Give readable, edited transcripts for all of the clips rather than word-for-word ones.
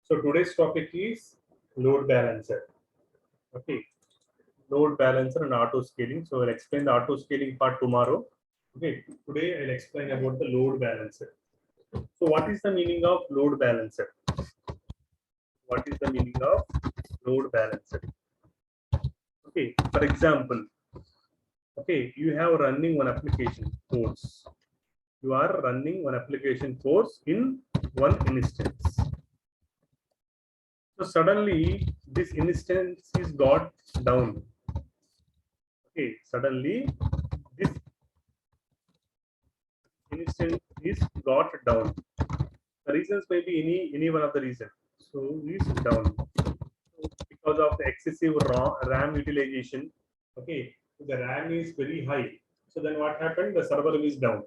So today's topic is load balancer. Okay, load balancer and auto scaling. So I'll explain the auto scaling part tomorrow. Okay, today I'll explain about the load balancer. So what is the meaning of load balancer? What is the meaning of load balancer? Okay, for example, okay, you have running one application course. You are running one application course in one instance. So suddenly this instance is got down. Okay, suddenly this instance is got down. The reasons may be any one of the reason. So is down. So because of the excessive RAM utilization. Okay, the RAM is very high. So then what happened? The server is down.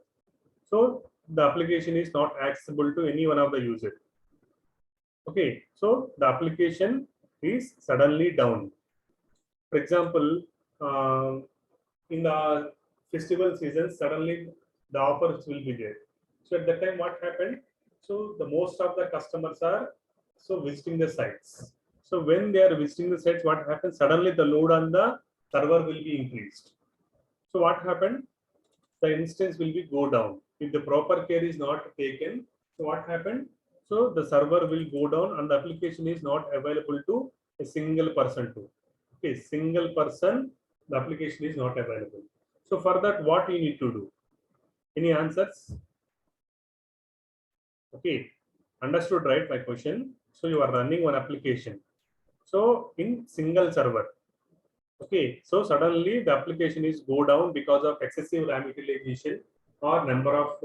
So the application is not accessible to any one of the user. Okay, so the application is suddenly down. For example, in the festival season, suddenly the offers will be there. So at that time, what happened? So the most of the customers are so visiting the sites. So when they are visiting the sites, what happens? Suddenly the load on the server will be increased. So what happened? The instance will be go down. If the proper care is not taken, so what happened? So the server will go down and the application is not available to a single person too. Okay, single person, the application is not available. So for that, what you need to do? Any answers? Okay, understood, right? My question. So you are running one application. So in single server. Okay, so suddenly the application is go down because of excessive RAM utilization or number of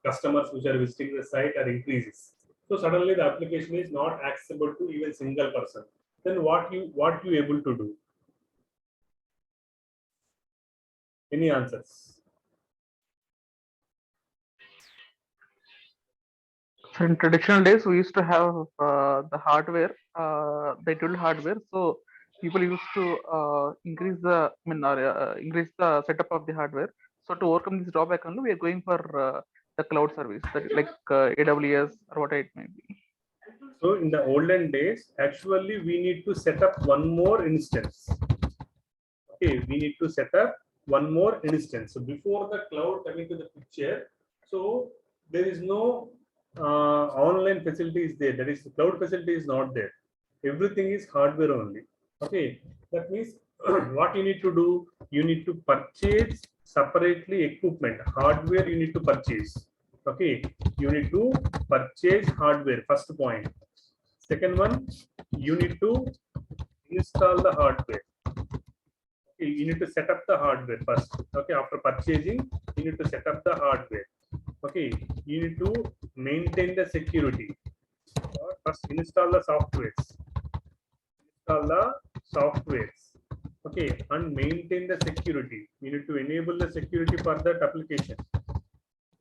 customers which are visiting the site are increases. So suddenly the application is not accessible to even single person. Then what you able to do? Any answers? So in traditional days, we used to have the hardware, the tool hardware. So people used to increase the setup of the hardware. So to overcome this drawback, only we are going for the cloud service, like AWS or what it may be. So in the olden days, actually we need to set up one more instance. Okay, we need to set up one more instance. So before the cloud coming to the picture, so there is no online facility is there. That is, the cloud facility is not there. Everything is hardware only. Okay, that means what you need to do? You need to purchase separately equipment. Hardware you need to purchase. Okay, you need to purchase hardware. First point. Second one, you need to install the hardware. Okay, you need to set up the hardware first. Okay, after purchasing, you need to set up the hardware. Okay, you need to maintain the security. First, install the softwares. Install the softwares. Okay, and maintain the security. You need to enable the security for that application.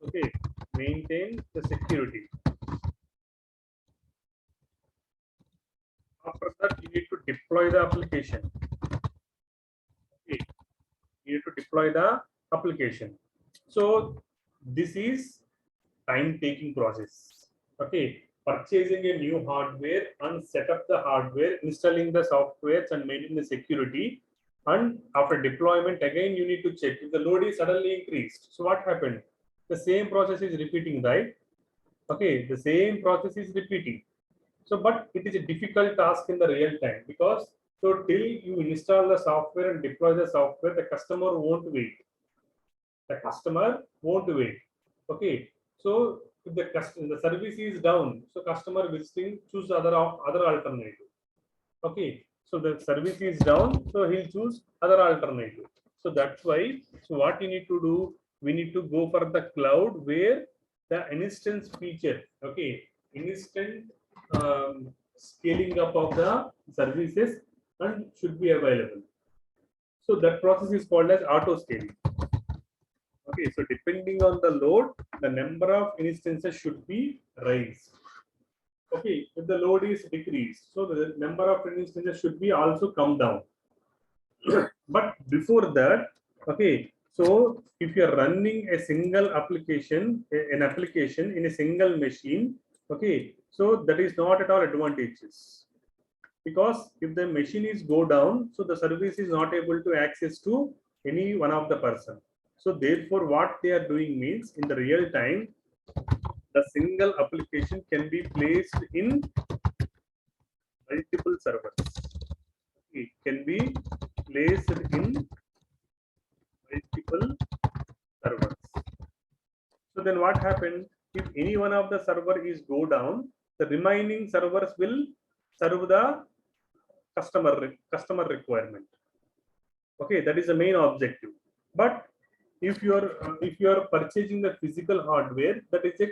Okay, maintain the security. After that, you need to deploy the application. Okay, you need to deploy the application. So this is time taking process. Okay, purchasing a new hardware and set up the hardware, installing the softwares and maintaining the security, and after deployment again you need to check if the load is suddenly increased. So what happened? The same process is repeating, right? Okay, the same process is repeating. So but it is a difficult task in the real time, because so till you install the software and deploy the software, the customer won't wait. The customer won't wait. Okay, so if the service is down, so customer visiting choose other alternative. Okay, so the service is down, so he'll choose other alternative. So that's why, so what you need to do, we need to go for the cloud where the instance feature, okay, instant scaling up of the services and should be available. So that process is called as auto scaling. Okay, so depending on the load, the number of instances should be raised. Okay, if the load is decreased, so the number of instances should be also come down. But before that, okay, so if you are running a single application, an application in a single machine, Okay, so that is not at all advantageous, because if the machine is go down, so the service is not able to access to any one of the person. So therefore, what they are doing means in the real time, the single application can be placed in multiple servers. It can be placed in multiple servers. So then what happens if any one of the server is go down, the remaining servers will serve the customer requirement. Okay, that is the main objective. But if you are purchasing the physical hardware, that is a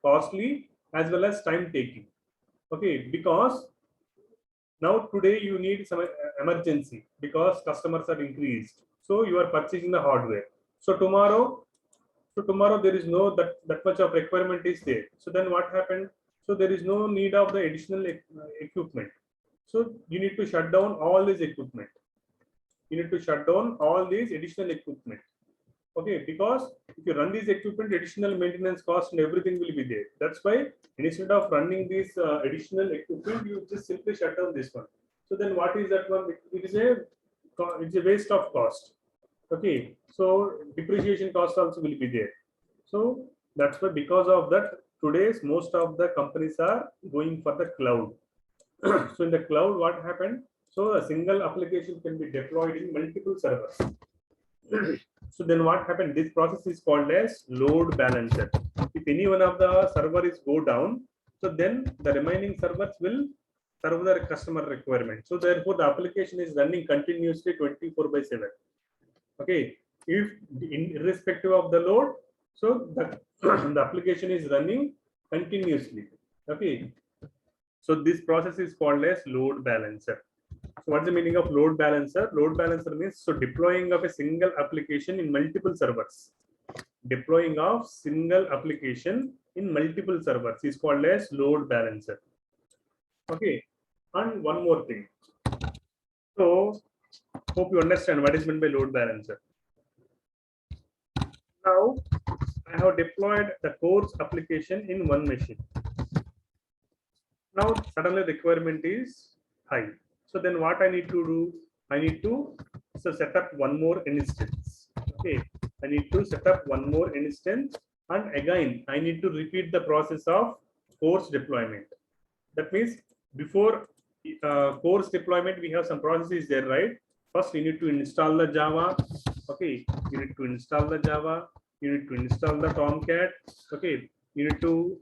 costly as well as time taking. Okay, because now today you need some emergency because customers are increased, so you are purchasing the hardware. So tomorrow there is no that much of requirement is there. So then what happened? So there is no need of the additional equipment. So you need to shut down all this equipment. You need to shut down all these additional equipment. Okay, because if you run this equipment, additional maintenance cost and everything will be there. That's why instead of running this additional equipment, you just simply shut down this one. So then what is that one? It's a waste of cost. Okay, so depreciation cost also will be there. So that's why because of that, today's most of the companies are going for the cloud. So in the cloud, what happened? So a single application can be deployed in multiple servers. So then what happened? This process is called as load balancer. If any one of the server is go down, so then the remaining servers will serve the customer requirement. So therefore the application is running continuously 24/7. Okay, if irrespective of the load, so the, the application is running continuously. Okay, so this process is called as load balancer. So what's the meaning of load balancer? Load balancer means so deploying of a single application in multiple servers. Deploying of single application in multiple servers is called as load balancer. Okay, and one more thing. So hope you understand what is meant by load balancer. Now I have deployed the course application in one machine. Now suddenly requirement is high. So then what I need to do? I need to set up one more instance. Okay, I need to set up one more instance, and again I need to repeat the process of course deployment. That means before course deployment, we have some processes there, right? First, you need to install the Java. Okay, you need to install the Java. You need to install the Tomcat. Okay, you need to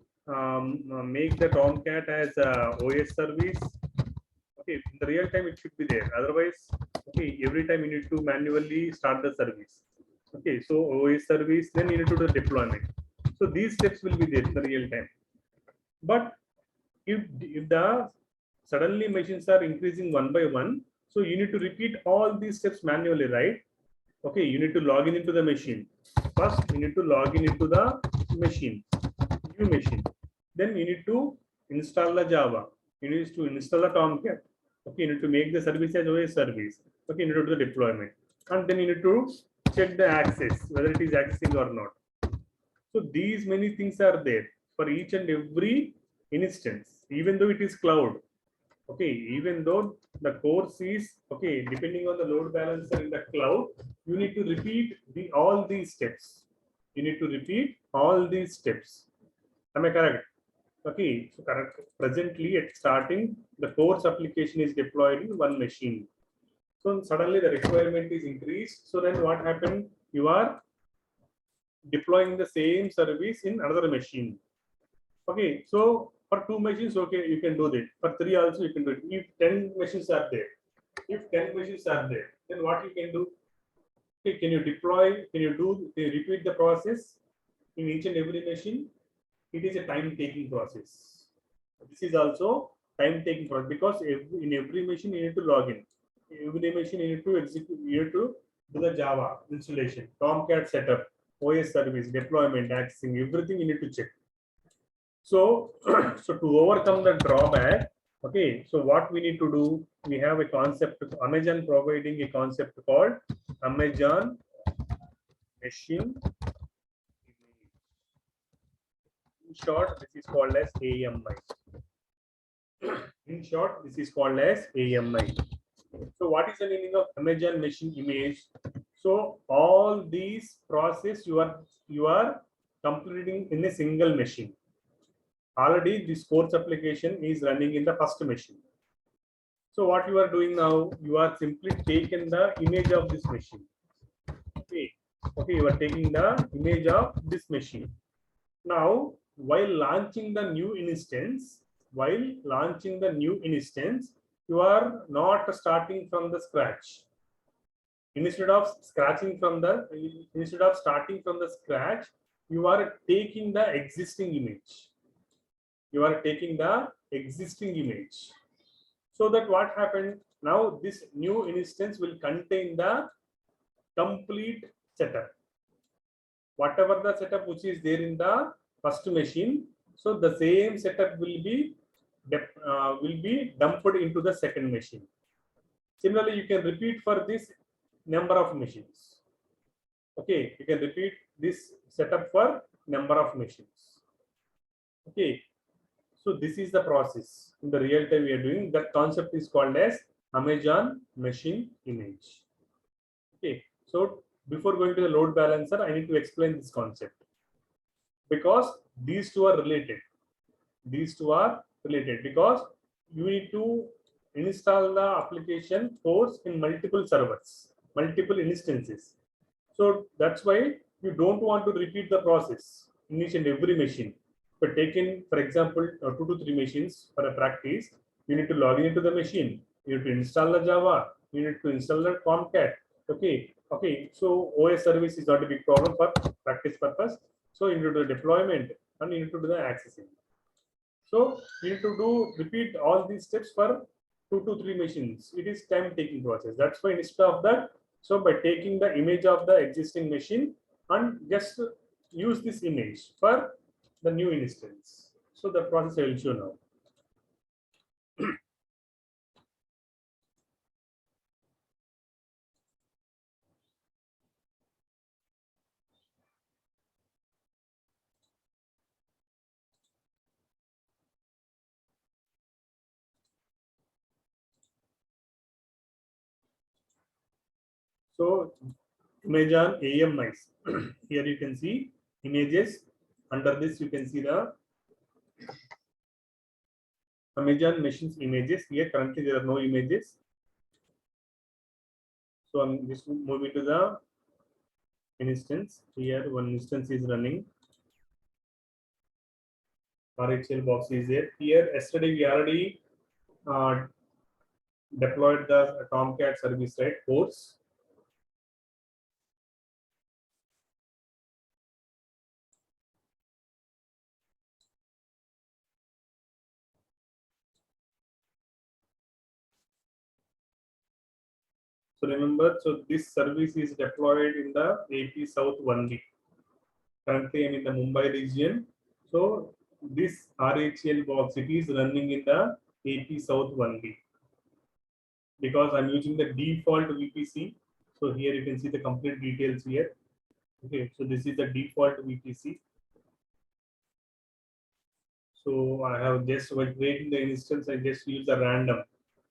make the Tomcat as a OS service. Okay, in the real time it should be there. Otherwise, okay, every time you need to manually start the service. Okay, so OS service, then you need to do deployment. So these steps will be there in the real time. But if the suddenly machines are increasing one by one, so you need to repeat all these steps manually, right? Okay, you need to log in into the machine. First, you need to log in into the machine, new machine. Then you need to install the Java. You need to install the Tomcat. Okay, you need to make the service as OS service. Okay, you need to do the deployment. And then you need to check the access, whether it is accessing or not. So these many things are there for each and every instance, even though it is cloud. Okay, even though the course is okay, depending on the load balancer in the cloud, you need to repeat all these steps. You need to repeat all these steps. Am I correct? Okay, so correct. Presently at starting, the course application is deployed in one machine. So suddenly the requirement is increased. So then what happened? You are deploying the same service in another machine. Okay, so for 2 machines, okay, you can do that. For 3 also you can do it. If 10 machines are there, then what you can do? Okay, can you deploy? Can you repeat the process in each and every machine? It is a time-taking process. This is also time-taking process because in every machine you need to log in. Every machine you need to execute. You need to do the Java installation, Tomcat setup, OS service, deployment, accessing, everything you need to check. So, so to overcome the drawback, okay, so what we need to do, we have a concept, Amazon providing a concept called Amazon Machine. In short, this is called as AMI. In short, this is called as AMI. So what is the meaning of Amazon machine image? So all these process you are completing in a single machine. Already this course application is running in the first machine. So what you are doing now, you are simply taking the image of this machine. Okay, you are taking the image of this machine. Now, while launching the new instance, you are not starting from the scratch. Instead of starting from the scratch, you are taking the existing image. So that what happened now, this new instance will contain the complete setup. Whatever the setup which is there in the first machine, so the same setup will be dumped into the second machine. Similarly, you can repeat for this number of machines. Okay, you can repeat this setup for number of machines. Okay, so this is the process in the real time we are doing. That concept is called as Amazon machine image. Okay, so before going to the load balancer, I need to explain this concept because these two are related. Because you need to install the application codes in multiple servers, multiple instances. So that's why you don't want to repeat the process in each and every machine. But taking, for example, 2 to 3 machines for a practice, you need to log into the machine. You need to install the Java. You need to install the Tomcat. Okay. So OS service is not a big problem for practice purpose. So you need to do the deployment and you need to do the accessing. So you need to repeat all these steps for 2 to 3 machines. It is time-taking process. That's why instead of that, so by taking the image of the existing machine and just use this image for the new instance. So the process I will show now. So Amazon AMIs. Here you can see images. Under this you can see the Amazon machines images. Here currently there are no images. So I'm just moving to the instance. Here one instance is running. RHL box is there. Here yesterday we already uh, deployed the Tomcat service right course. So remember, so this service is deployed in the AP South 1B. Currently I'm in the Mumbai region. So this RHL box, it is running in the AP South 1B because I'm using the default VPC. So here you can see the complete details here. Okay, so this is the default VPC. So I have just while creating the instance, I just use the random.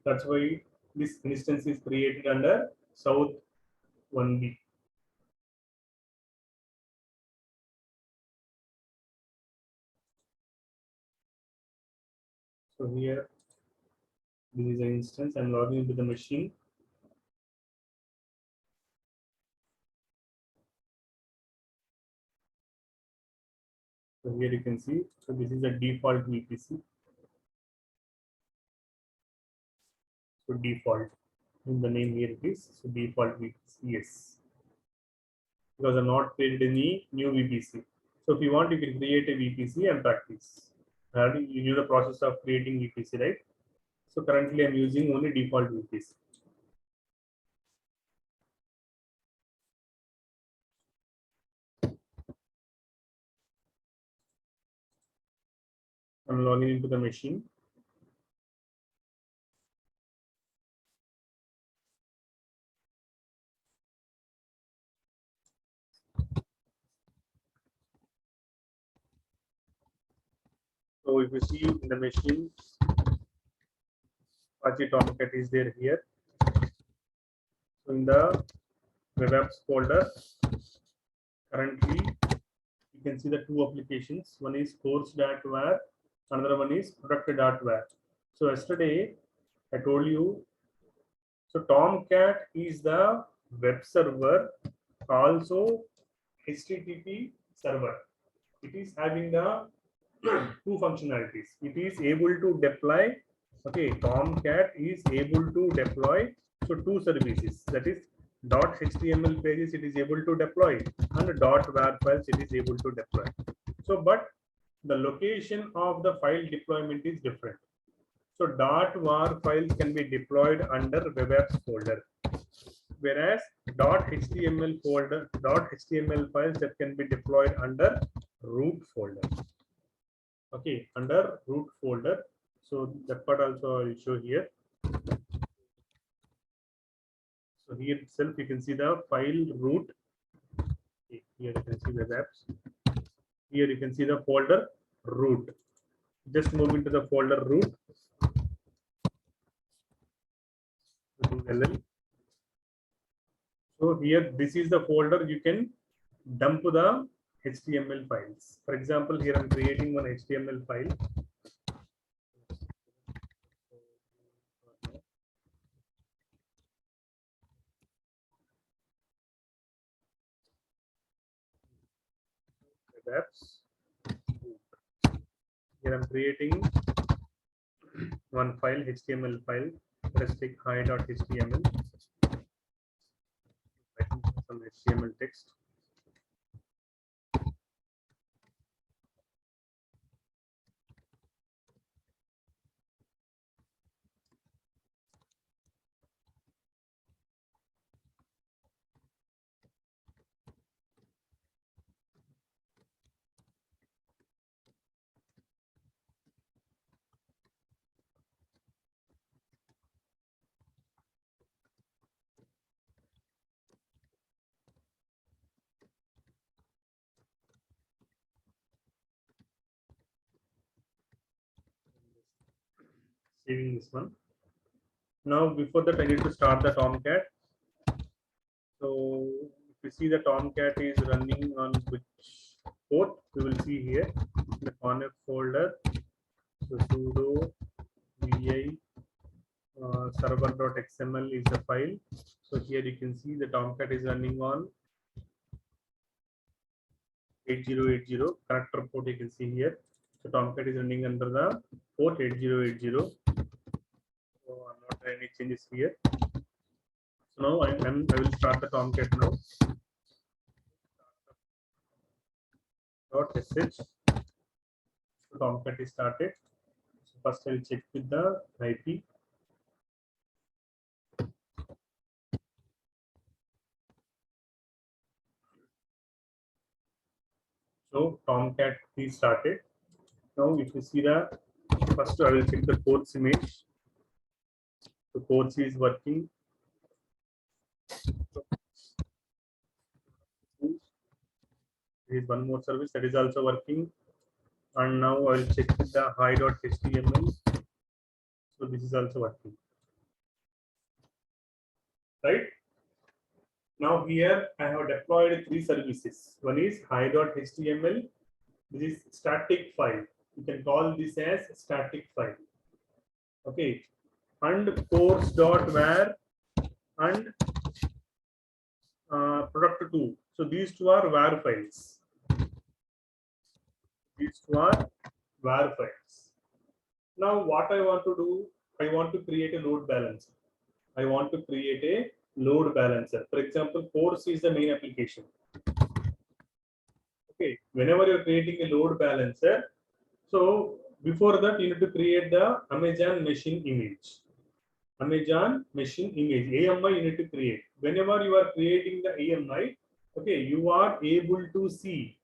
That's why this instance is created under South 1B. So here, this is an instance. I'm logging into the machine. So here you can see. So this is a default VPC. So default. In the name here it is. So default VPC. Yes. Because I'm not created any new VPC. So if you want, you can create a VPC and practice. You know the process of creating VPC, right? So currently I'm using only default VPC. I'm logging into the machine. So if you see in the machine, Apache Tomcat is there here. So in the web apps folder, currently you can see the two applications. One is course.var, another one is product.var. So yesterday I told you, so Tomcat is the web server, also HTTP server. It is having the two functionalities. It is able to deploy. Okay, Tomcat is able to deploy. So two services, that is .html pages it is able to deploy, and .var files it is able to deploy. So, but the location of the file deployment is different. So .var files can be deployed under web apps folder, whereas .html files that can be deployed under root folder. Okay, under root folder. So that part also I will show here. So here itself you can see the file root. Okay, here you can see the apps. Here you can see the folder root. Just move into the folder root. So here this is the folder you can dump the HTML files. For example, here I'm creating one HTML file. Apps. Here I'm creating one file, HTML file. Let's take hi.html. Some HTML text. Saving this one. Now before that I need to start the Tomcat. So if you see the Tomcat is running on which port, we will see here in the conf folder. So sudo vi server.xml is the file. So here you can see the Tomcat is running on 8080 connector port. You can see here. So Tomcat is running under the port 8080. So I'm not doing any changes here. So now I will start the Tomcat now. .sh. So Tomcat is started. So first I will check with the IP. So Tomcat is started. Now if you see the first, I will check the course image. The course is working. There is one more service that is also working. And now I will check with the hi.html. So this is also working. Right? Now here I have deployed three services. One is hi.html. This is static file. You can call this as static file. Okay. And course.var and product2. So these two are var files. These two are var files. Now what I want to do, I want to create a load balancer. I want to create a load balancer. For example, course is the main application. Okay, whenever you're creating a load balancer, so before that you need to create the Amazon machine image. Amazon machine image, AMI you need to create. Whenever you are creating the AMI, okay, you are able to see,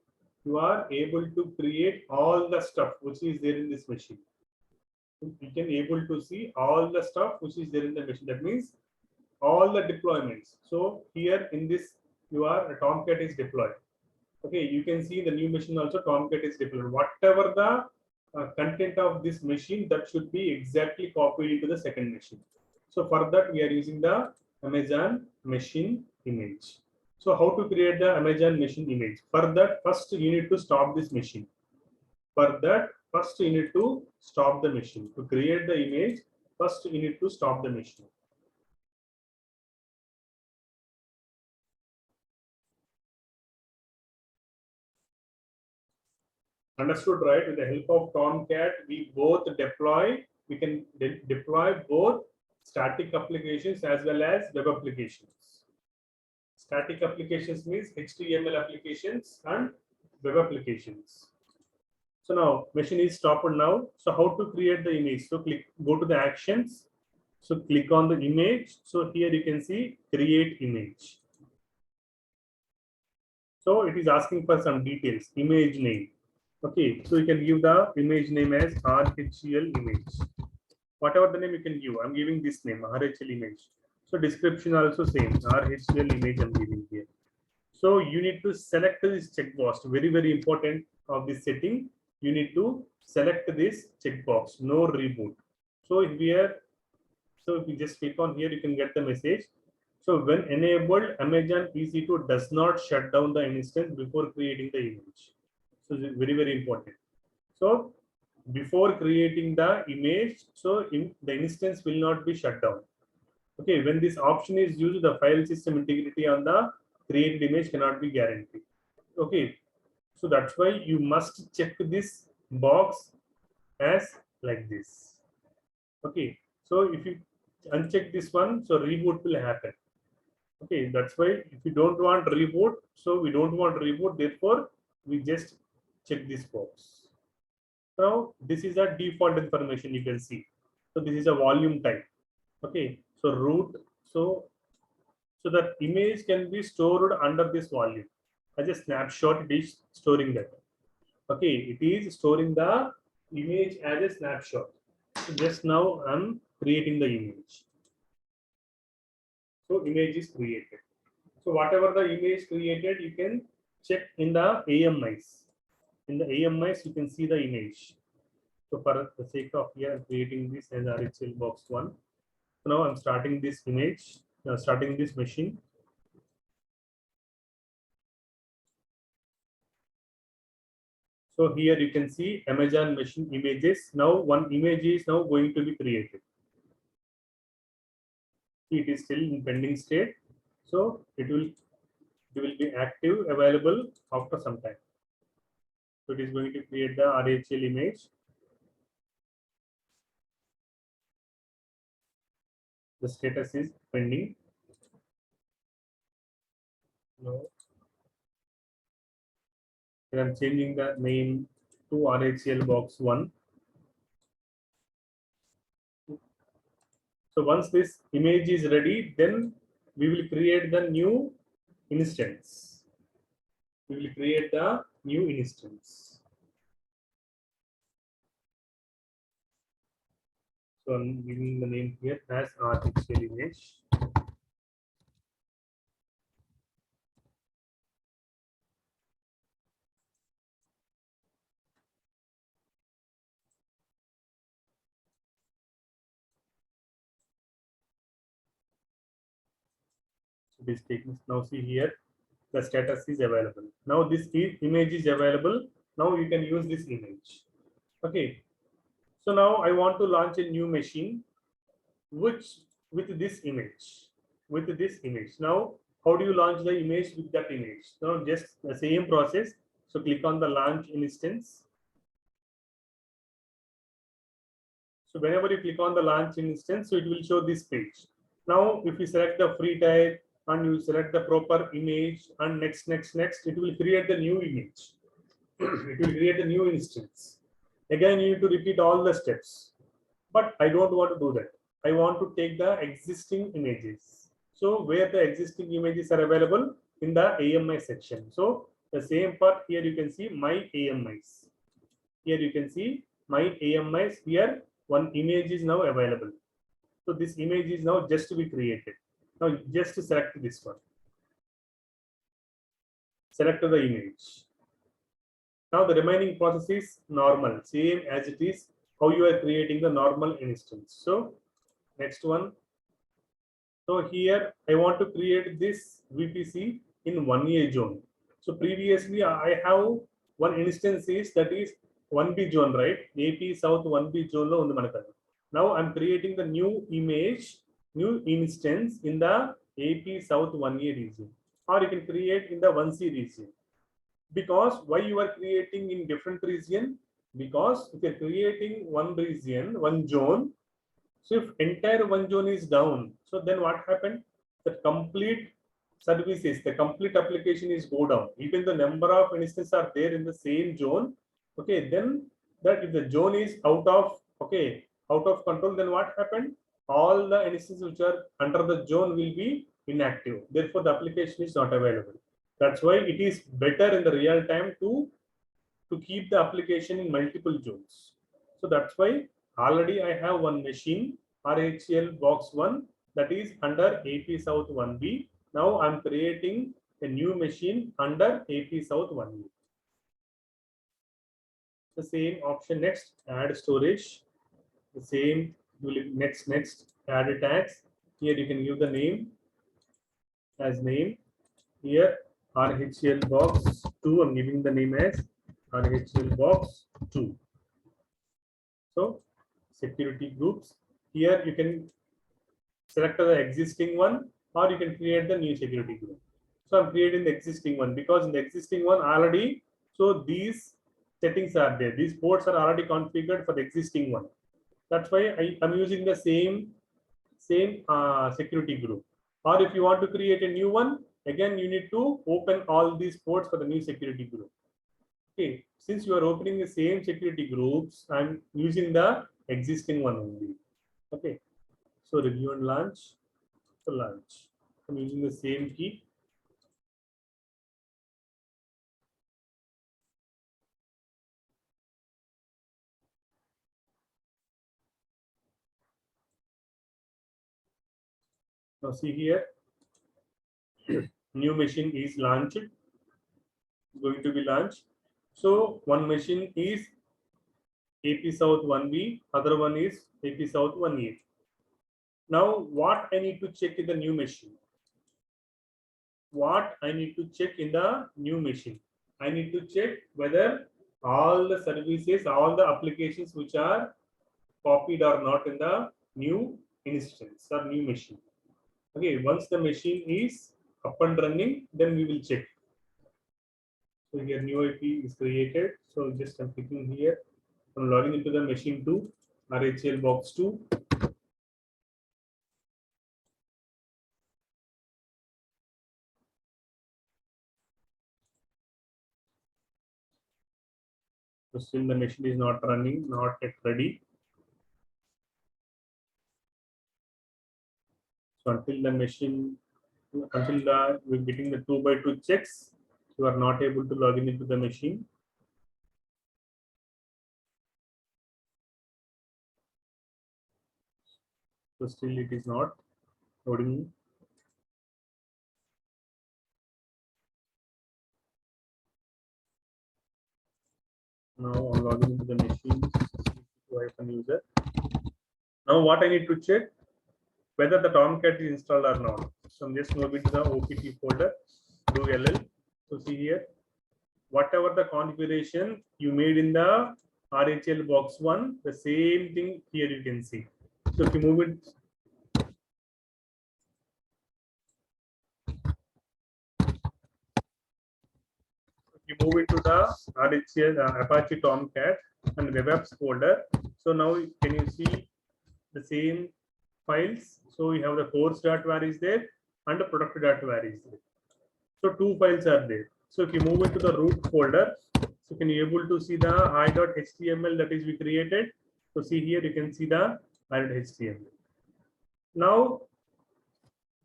you are able to create all the stuff which is there in this machine. You can able to see all the stuff which is there in the machine. That means all the deployments. So here in this, your Tomcat is deployed. Okay, you can see the new machine also Tomcat is deployed. Whatever the content of this machine that should be exactly copied into the second machine. So for that we are using the Amazon machine image. So how to create the Amazon machine image? For that, first you need to stop this machine. For that, first you need to stop the machine. To create the image, first you need to stop the machine. Understood, right? With the help of Tomcat, we both deploy, we can deploy both static applications as well as web applications. Static applications means HTML applications and web applications. So now machine is stopped now. So how to create the image? So go to the actions. So click on the image. So here you can see create image. So it is asking for some details, image name. Okay, so you can give the image name as RHL image. Whatever the name you can give. I'm giving this name, RHL image. So description also same, RHL image I'm giving here. So you need to select this checkbox. Very, very important of this setting. You need to select this checkbox, no reboot. So if you just click on here, you can get the message. So when enabled, Amazon EC2 does not shut down the instance before creating the image. So this is very, very important. So before creating the image, so the instance will not be shut down. Okay, when this option is used, the file system integrity on the created image cannot be guaranteed. Okay, so that's why you must check this box as like this. Okay, so if you uncheck this one, so reboot will happen. Okay, that's why if you don't want reboot, so we don't want reboot, therefore we just check this box. Now this is a default information you can see. So this is a volume type. Okay, so root, so that image can be stored under this volume as a snapshot. It is storing that. Okay, it is storing the image as a snapshot. So just now I'm creating the image. So image is created. So whatever the image created, you can check in the AMIs. In the AMIs, you can see the image. So for the sake of here, I'm creating this as RHL box 1. So now I'm starting this image, starting this machine. So here you can see Amazon machine images. Now one image is now going to be created. It is still in pending state. So it will be active, available after some time. So it is going to create the RHL image. The status is pending. Now, and I'm changing the name to RHL box 1. So once this image is ready, then we will create the new instance. We will create the new instance. So I'm giving the name here as RHL image. So this taking, now see here the status is available. Now this image is available. Now you can use this image. Okay. So now I want to launch a new machine which with this image. Now how do you launch the image with that image? Now just the same process. So click on the launch instance. So whenever you click on the launch instance, so it will show this page. Now if you select the free type and you select the proper image and next, it will create the new image. It will create a new instance. Again, you need to repeat all the steps. But I don't want to do that. I want to take the existing images. So where the existing images are available in the AMI section. So the same part here you can see my AMIs. Here you can see my AMIs. Here one image is now available. So this image is now just to be created. Now just to select this one. Select the image. Now the remaining process is normal, same as it is how you are creating the normal instance. So next one. So here I want to create this VPC in 1A zone. So previously I have one instance is that is 1B zone, right? AP South 1B zone lo undi manakadu. Now I'm creating the new image, new instance in the AP South 1A region, or you can create in the 1C region. Because why you are creating in different region? Because if you're creating one region, one zone, so if entire one zone is down, so then what happened? The complete services, the complete application is go down. Even the number of instances are there in the same zone. Okay, then that if the zone is out of out of control, then what happened? All the instances which are under the zone will be inactive. Therefore, the application is not available. That's why it is better in the real time to keep the application in multiple zones. So that's why already I have one machine RHL box 1 that is under AP South 1B. Now I'm creating a new machine under AP South 1B. The same option next, add storage. The same next add tags. Here you can give the name as name. Here RHL box 2. I'm giving the name as RHL box 2. So security groups. Here you can select the existing one or you can create the new security group. So I'm creating the existing one because in the existing one already, so these settings are there. These ports are already configured for the existing one. That's why I'm using the same security group. Or if you want to create a new one, again you need to open all these ports for the new security group. Okay, since you are opening the same security groups, I'm using the existing one only. Okay, so review and launch. So launch. I'm using the same key. Now see here, new machine is launched, going to be launched. So one machine is AP South 1B, other one is AP South 1A. Now what I need to check in the new machine? What I need to check in the new machine? I need to check whether all the services, all the applications which are copied or not in the new instance or new machine. Okay, once the machine is up and running, then we will check. So here new IP is created. So just I'm clicking here. I'm logging into the machine 2, RHL box 2. So still the machine is not running, not yet ready. So until we're getting the 2x2 checks, you are not able to log into the machine. So still it is not loading. Now I'm logging into the machine user. Now what I need to check whether the Tomcat is installed or not. So I'm just moving to the OPT folder, do LL. So see here, whatever the configuration you made in the RHL box 1, the same thing here you can see. So if you move it, into the RHL Apache Tomcat and web apps folder. So now can you see the same files? So we have the course.var is there and the product.var is there. So two files are there. So if you move into the root folder, so can you able to see the i.html that is we created. So see here you can see the i.html. Now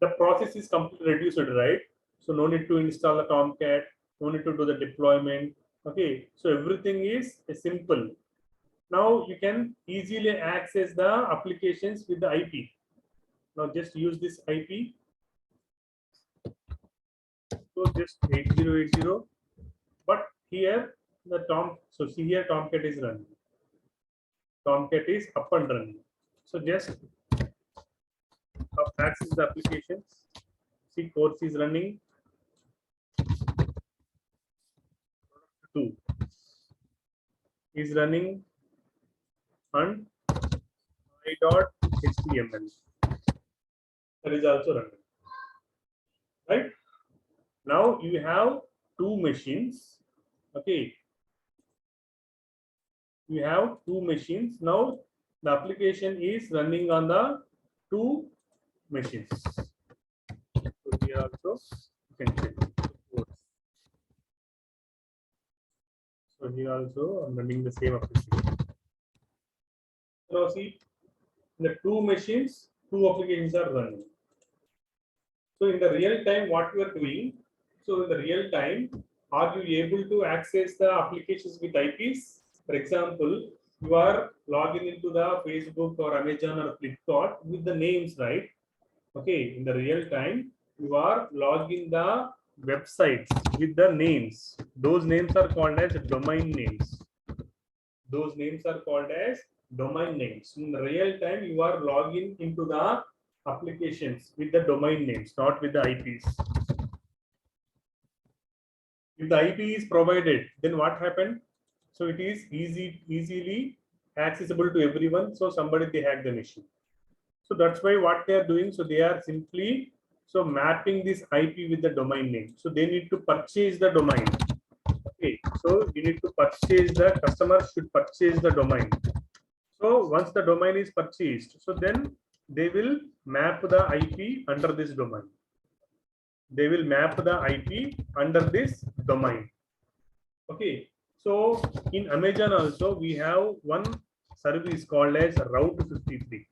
the process is completely reduced, right? So no need to install the Tomcat, no need to do the deployment. Okay, so everything is simple. Now you can easily access the applications with the IP. Now just use this IP. So just 8080. But here the so see here Tomcat is running. Tomcat is up and running. So just access the applications. See course is running. 2 is running and i.html that is also running. Right now you have two machines. Okay, you have two machines. Now the application is running on the two machines. So here also you can check. So here also I'm running the same application. Now see, in the two machines, two applications are running. So in the real time, what you are doing? So in the real time, are you able to access the applications with IPs? For example, you are logging into the Facebook or Amazon or Flipkart with the names, right? Okay, in the real time, you are logging the websites with the names. Those names are called as domain names. Those names are called as domain names. In real time, you are logging into the applications with the domain names, not with the IPs. If the IP is provided, then what happened? So it is easily accessible to everyone. So somebody they hack the machine. So that's why what they are doing. So they are simply mapping this IP with the domain name. So they need to purchase the domain. Okay, so you need to purchase, the customer should purchase the domain. So once the domain is purchased, so then they will map the IP under this domain. They will map the IP under this domain. Okay, so in Amazon also we have one service called as Route 53.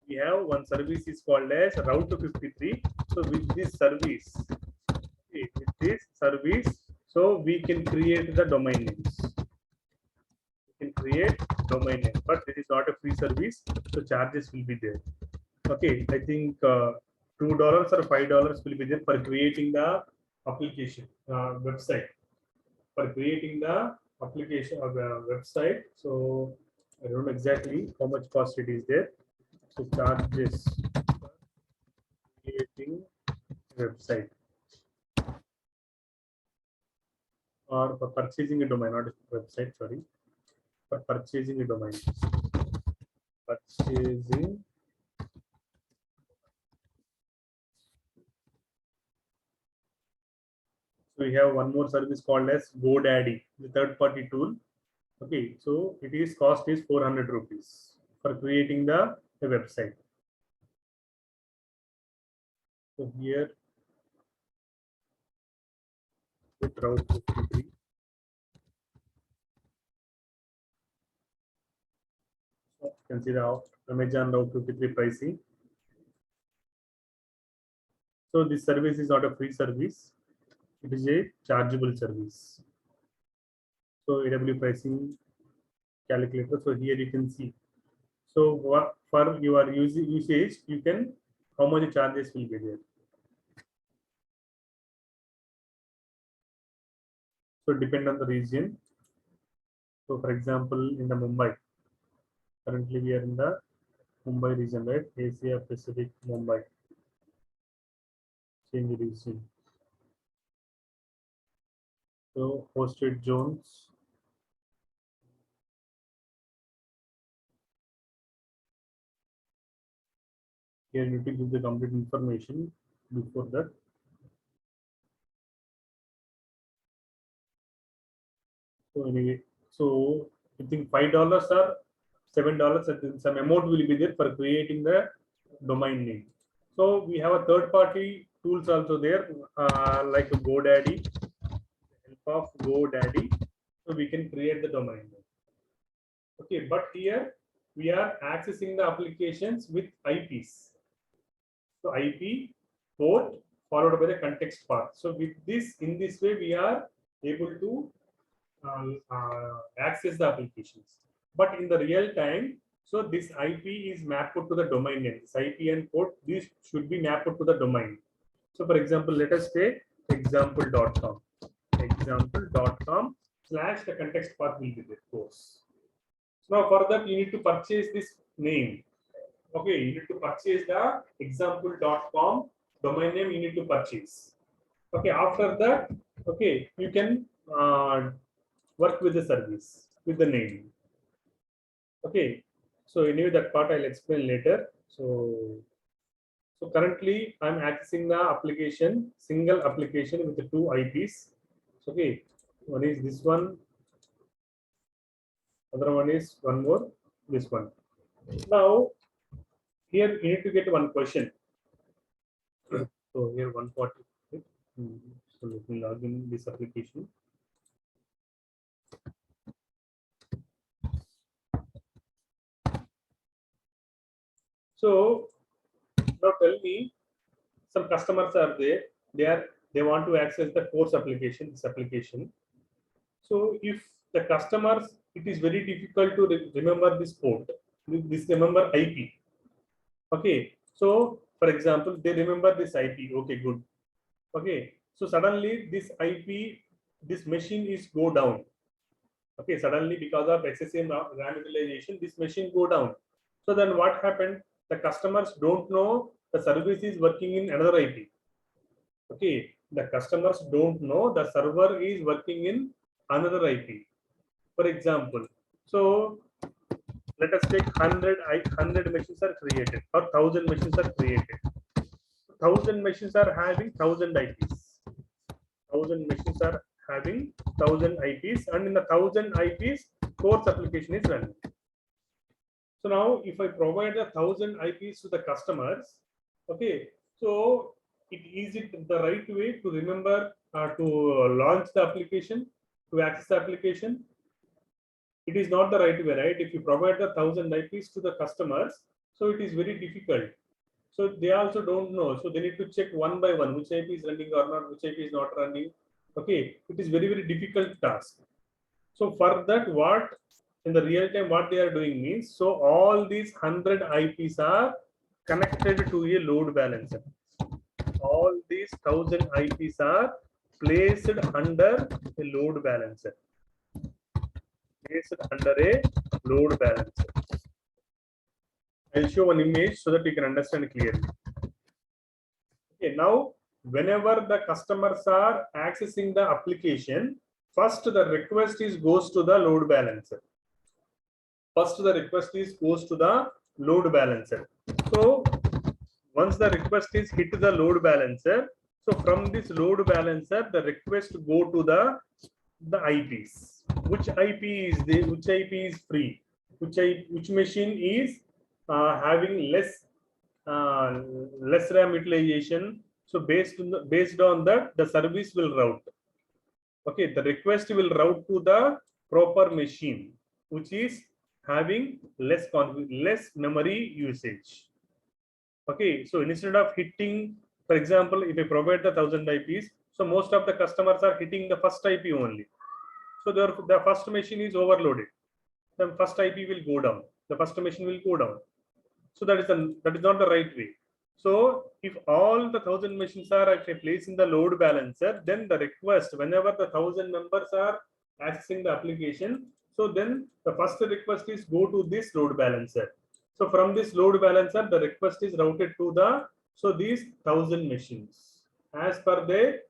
We have one service is called as Route 53. So with this service, so we can create the domain names. We can create domain name, but this is not a free service, so charges will be there. Okay, I think $2 or $5 will be there for creating the application website. For creating the application of a website, so I don't know exactly how much cost it is there. So charges for creating a website or for purchasing a domain, not a website, sorry, for purchasing a domain. Purchasing So we have one more service called as GoDaddy, the third-party tool. Okay, so it is cost is 400 rupees for creating the website. So here with Route 53. So you can see the Amazon Route 53 pricing. So this service is not a free service. It is a chargeable service. So AW pricing calculator. So here you can see. So what for your usage, you can how much charges will be there. So depend on the region. So for example, in the Mumbai, currently we are in the Mumbai region, right? Asia Pacific Mumbai. Change region. So hosted zones. Here you need to give the complete information before that. So anyway, so I think $5 or $7, some amount will be there for creating the domain name. So we have a third-party tools also there, like GoDaddy. Help of GoDaddy, so we can create the domain name. Okay, but here we are accessing the applications with IPs. So IP port followed by the context path. So with this, in this way, we are able to access the applications. But in the real time, so this IP is mapped to the domain name. This IP and port, these should be mapped to the domain. So for example, let us say example.com. Example.com. slash the context path will be there, course. So now for that you need to purchase this name. Okay, you need to purchase the example.com domain name you need to purchase. Okay, after that, okay, you can work with the service with the name. Okay, so anyway, that part I'll explain later. So currently I'm accessing the application, single application with the two IPs. Okay, one is this one, other one is one more, this one. Now here you need to get one question. So here 140. So let me log in this application. So now tell me, some customers are there. They want to access the course application, this application. So if the customers, it is very difficult to remember this port, this remember IP. Okay. So for example, they remember this IP. Okay, good. Okay. So suddenly this IP, this machine is go down. Okay. Suddenly because of excessive RAM utilization, this machine go down. So then what happened? The customers don't know the service is working in another IP. Okay, the customers don't know the server is working in another IP. For example, so let us take 100 machines are created or 1000 machines are created. 1000 machines are having 1000 IPs. 1000 machines are having 1000 IPs, and in the 1000 IPs, course application is running. So now, if I provide the 1000 IPs to the customers, okay, so is it the right way to remember to launch the application, to access the application? It is not the right way, right? If you provide the 1000 IPs to the customers, so it is very difficult. So they also don't know. So they need to check one by one which IP is running or not, which IP is not running. Okay, it is very, very difficult task. So for that, what in the real time, what they are doing means, so all these 100 IPs are connected to a load balancer. All these 1000 IPs are placed under a load balancer. Placed under a load balancer. I'll show one image so that you can understand clearly. Okay, now whenever the customers are accessing the application, first the request is goes to the load balancer. First the request is goes to the load balancer. So once the request is hit the load balancer, so from this load balancer, the request go to the IPs. Which IP is there? Which IP is free? Which machine is having less RAM utilization? So based on that, the service will route. Okay, the request will route to the proper machine, which is having less memory usage. Okay, so instead of hitting, for example, if I provide the 1000 IPs, so most of the customers are hitting the first IP only. So the first machine is overloaded. The first IP will go down. The first machine will go down. So that is not the right way. So if all the 1000 machines are actually placed in the load balancer, then the request, whenever the 1000 members are accessing the application, so then the first request is go to this load balancer. So from this load balancer, the request is routed to the, so these 1000 machines as per their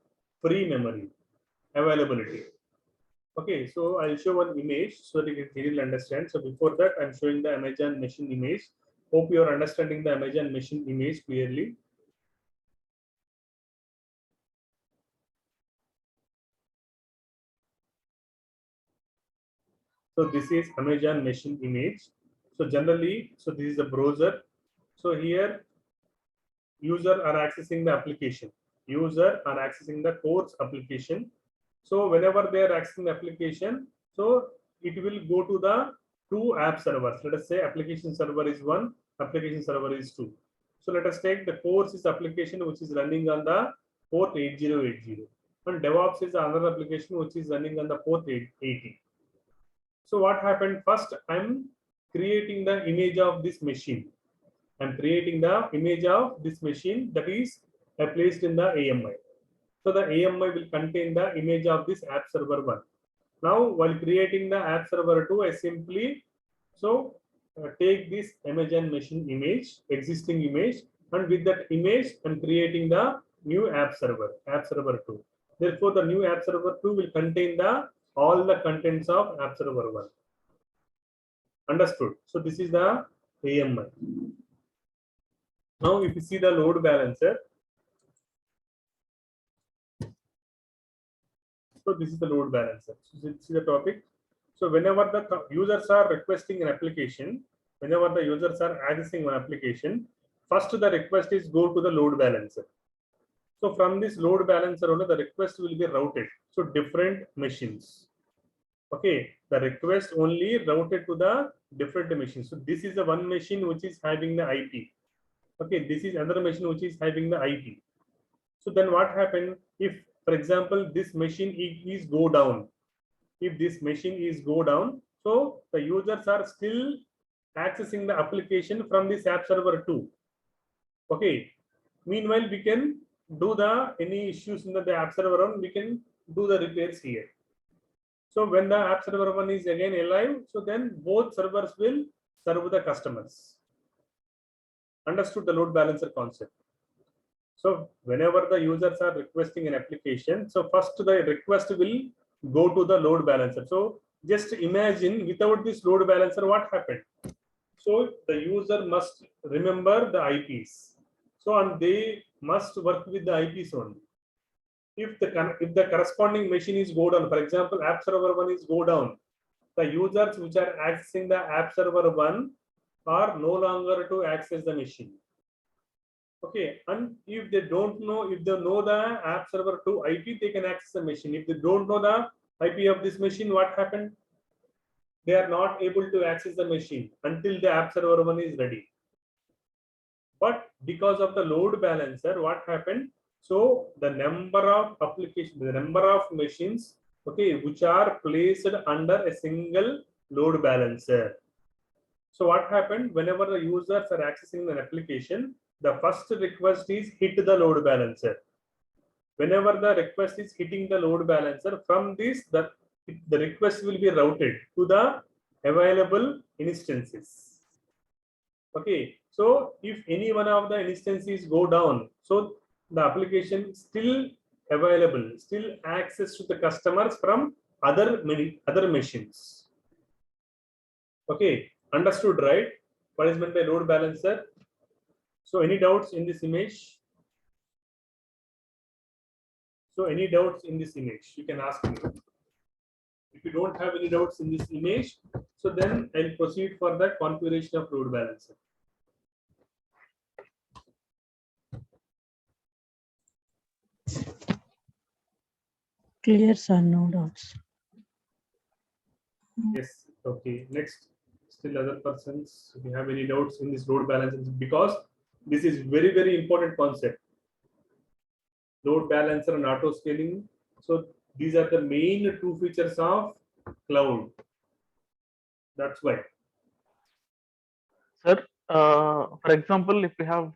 free memory availability. Okay, so I'll show one image so that you can clearly understand. So before that, I'm showing the Amazon machine image. Hope you are understanding the Amazon machine image clearly. So this is Amazon machine image. So generally, so this is the browser. So here, user are accessing the application. User are accessing the course application. So whenever they are accessing the application, so it will go to the two app servers. Let us say application server is 1, application server is 2. So let us take the courses application which is running on the port 8080, and DevOps is another application which is running on the port 80. So what happened? First, I'm creating the image of this machine. I'm creating the image of this machine, that is I placed in the AMI. So the AMI will contain the image of this app server 1. Now, while creating the app server 2, I simply take this Amazon machine image, existing image, and with that image, I'm creating the new app server 2. Therefore, the new app server 2 will contain all the contents of app server 1. Understood? So this is the AMI. Now, if you see the load balancer, so this is the load balancer. So this is the topic. So whenever the users are requesting an application, whenever the users are accessing one application, first the request is go to the load balancer. So from this load balancer only the request will be routed. So different machines. Okay, the request only routed to the different machines. So this is the one machine which is having the IP. Okay, this is another machine which is having the IP. So then what happened if, for example, this machine is go down? If this machine is go down, so the users are still accessing the application from this app server 2. Okay. Meanwhile, we can do any issues in the app server 1, we can do the repairs here. So when the app server 1 is again alive, so then both servers will serve the customers. Understood the load balancer concept? So whenever the users are requesting an application, so first the request will go to the load balancer. So just imagine without this load balancer, what happened? So the user must remember the IPs. So and they must work with the IPs only. If the corresponding machine is go down, for example, app server 1 is go down, the users which are accessing the app server 1 are no longer to access the machine. Okay, and if they don't know, if they know the app server 2 IP, they can access the machine. If they don't know the IP of this machine, what happened? They are not able to access the machine until the app server 1 is ready. But because of the load balancer, what happened? So the number of applications, the number of machines, okay, which are placed under a single load balancer. So what happened? Whenever the users are accessing an application, the first request is hit the load balancer. Whenever the request is hitting the load balancer, from this the request will be routed to the available instances. Okay, so if any one of the instances go down, so the application still available, still access to the customers from other machines. Okay, understood, right? What is meant by load balancer? So any doubts in this image? So any doubts in this image, you can ask me. If you don't have any doubts in this image, so then I'll proceed for the configuration of load balancer. Clear, sir, no doubts. Yes, okay. Next, still other persons, if you have any doubts in this load balancer, because this is very, very important concept. Load balancer and auto scaling. So these are the main two features of cloud. That's why. Sir, for example, if we have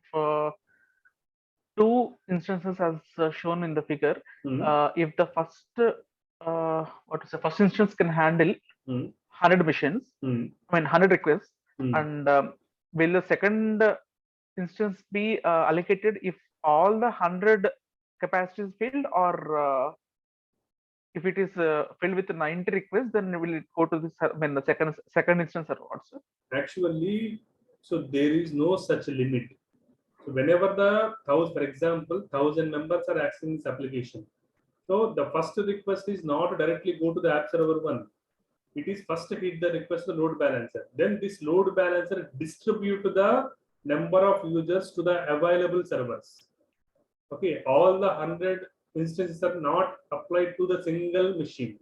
two instances as shown in the figure, if the first instance can handle 100 machines, I mean 100 requests, and will the second instance be allocated if all the 100 capacity is filled, or if it is filled with 90 requests, then will it go to this when the second instance or what, sir? Actually, so there is no such limit. So whenever for example, 1,000 members are accessing this application, so the first request is not directly go to the app server 1. It is first hit the request to the load balancer. Then this load balancer distribute the number of users to the available servers. Okay, all the 100 instances are not applied to the single machine.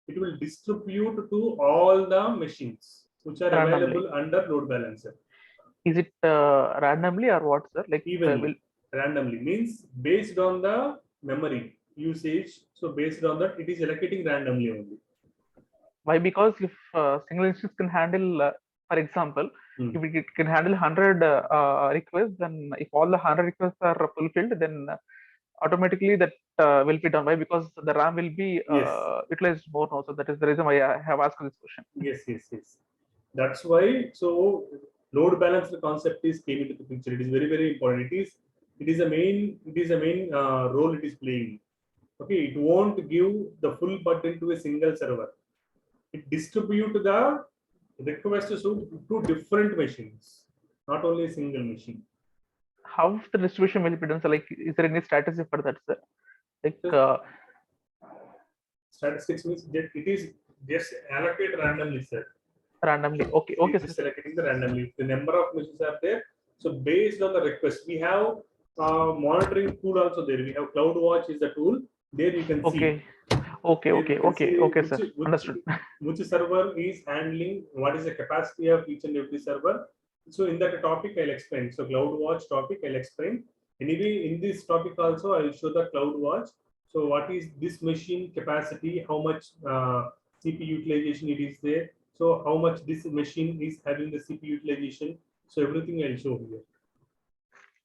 It will distribute to all the machines which are available under load balancer. Is it randomly or what, sir? Like evenly, randomly means based on the memory usage. So based on that, it is allocating randomly only. Why? Because if single instance can handle, for example, if it can handle 100 requests, then if all the 100 requests are fulfilled, then automatically that will be done. Why? Because the RAM will be Yes. utilized more now. So that is the reason why I have asked this question. Yes. That's why. So load balancer concept is came into the picture. It is very important. It is a main role it is playing. Okay, it won't give the full burden to a single server. It distribute the requests to different machines, not only a single machine. How the distribution will be done? So like, is there any strategy for that, sir? Like So, statistics means that it is just allocate randomly, sir. randomly. Okay, It okay, is just sir. selecting the randomly. The number of machines are there. So based on the request, we have monitoring tool also there. We have CloudWatch is the tool. There you can see. Okay, okay, There you okay, can okay, see okay, sir. Understood. which server is handling what is the capacity of each and every server. So in that topic, I'll explain. So CloudWatch topic, I'll explain. Anyway, in this topic also, I will show the CloudWatch. So what is this machine capacity? How much CPU utilization it is there? So how much this machine is having the CPU utilization? So everything I'll show here.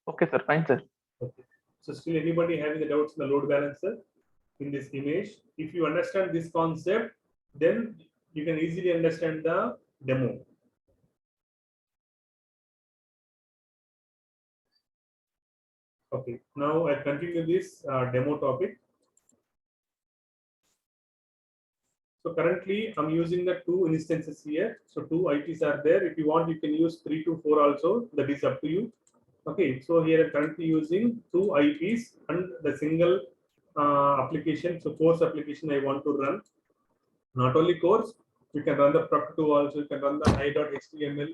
Okay, sir. Fine, sir. Okay. So still anybody having the doubts in the load balancer in this image? If you understand this concept, then you can easily understand the demo. Okay. Now I continue this demo topic. So currently I'm using the 2 instances here. So 2 IPs are there. If you want, you can use 3 to 4 also. That is up to you. Okay. So here I'm currently using 2 IPs and the single application. So course application I want to run. Not only course, you can run the proc2 also. You can run the i.html.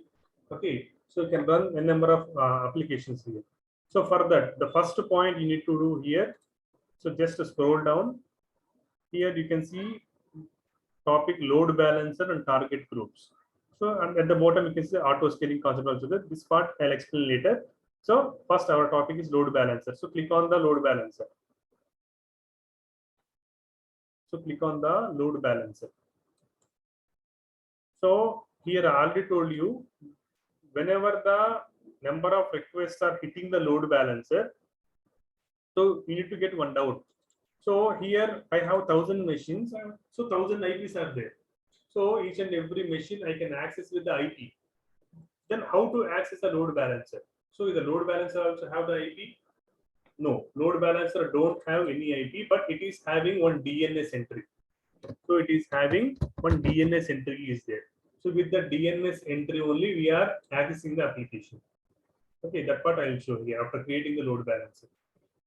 Okay. So you can run a number of applications here. So for that, the first point you need to do here. So just to scroll down. Here you can see topic load balancer and target groups. So and at the bottom you can see auto scaling concept also there. This part I'll explain later. So first our topic is load balancer. So click on the load balancer. So click on the load balancer. So here I already told you, whenever the number of requests are hitting the load balancer, so you need to get one doubt. So here I have 1000 machines, so 1000 IPs are there. So each and every machine I can access with the IP. Then how to access the load balancer? So the load balancer also have the IP? No, load balancer don't have any IP, but it is having one DNS entry. So it is having one DNS entry is there. So with the DNS entry only we are accessing the application. Okay, that part I will show here after creating the load balancer.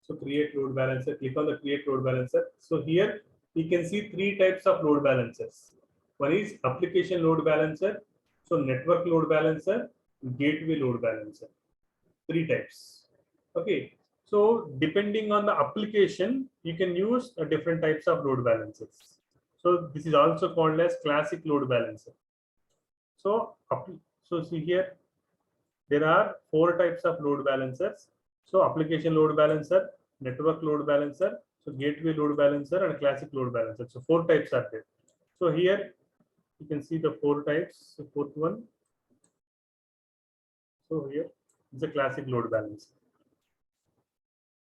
So create load balancer, click on the create load balancer. So here you can see 3 types of load balancers. One is application load balancer, so network load balancer, gateway load balancer. 3 types. Okay. So depending on the application, you can use different types of load balancers. So this is also called as classic load balancer. So see here, there are 4 types of load balancers. So application load balancer, network load balancer, so gateway load balancer and classic load balancer. So 4 types are there. So here you can see the 4 types. So fourth one. So here is a classic load balancer.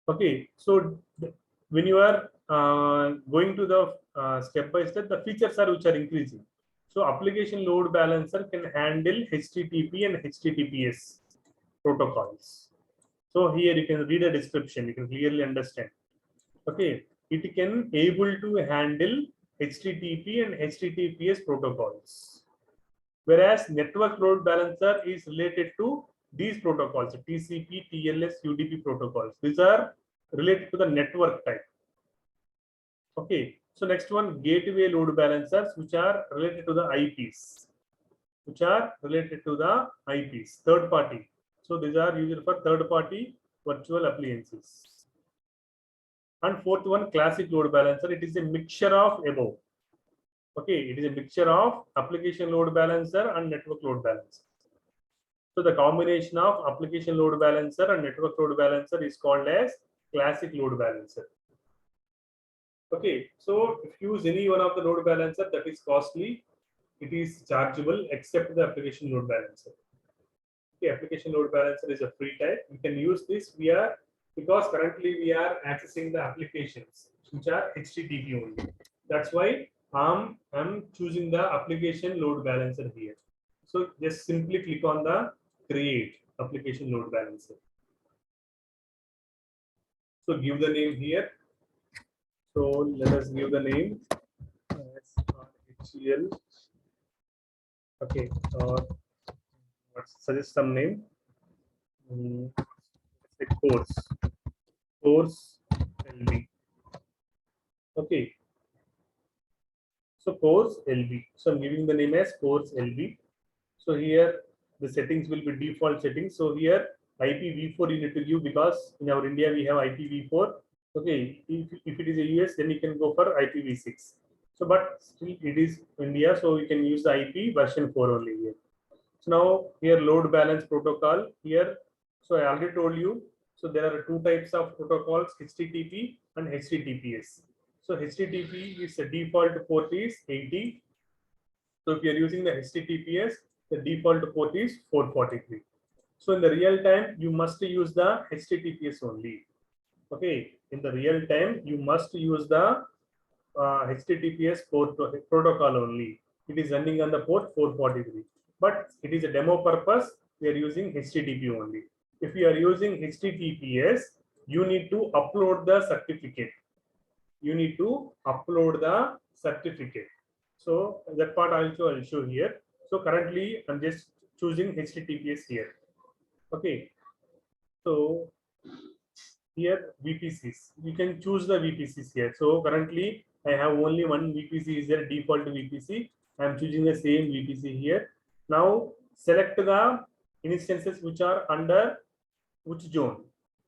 Okay, so when you are going to the step by step, the features are which are increasing. So application load balancer can handle HTTP and HTTPS protocols. So here you can read a description, you can clearly understand. Okay, it can able to handle HTTP and HTTPS protocols. Whereas network load balancer is related to these protocols, TCP, TLS, UDP protocols. These are related to the network type. Okay, so next one, gateway load balancers, which are related to the IPs, third party. So these are used for third party virtual appliances. And fourth one, classic load balancer. It is a mixture of above. Okay, it is a mixture of application load balancer and network load balancer. So the combination of application load balancer and network load balancer is called as classic load balancer. Okay, so if you use any one of the load balancer, that is costly, it is chargeable except the application load balancer. Okay, application load balancer is a free type. You can use this via because currently we are accessing the applications which are HTTP only. That's why I'm choosing the application load balancer here. So just simply click on the create application load balancer. So give the name here. So let us give the name as HCL. Okay, let's suggest some name. Say course LB. Okay, so course LB. So I'm giving the name as course LB. So here the settings will be default settings. So here IPv4 you need to give because in our India we have IPv4. Okay, if it is a US, then you can go for IPv6. So but still it is India, so you can use the IP version 4 only here. So now here load balance protocol here. So I already told you. So there are two types of protocols, HTTP and HTTPS. So HTTP is the default port is 80. So if you are using the HTTPS, the default port is 443. So in the real time, you must use the HTTPS only. Okay, in the real time, you must use the HTTPS port protocol only. It is running on the port 443. But it is a demo purpose. We are using HTTP only. If you are using HTTPS, you need to upload the certificate. You need to upload the certificate. So that part also I'll show here. So currently I'm just choosing HTTPS here. Okay. So here VPCs. You can choose the VPCs here. So currently I have only one VPC is there, default VPC. I'm choosing the same VPC here. Now select the instances which are under which zone.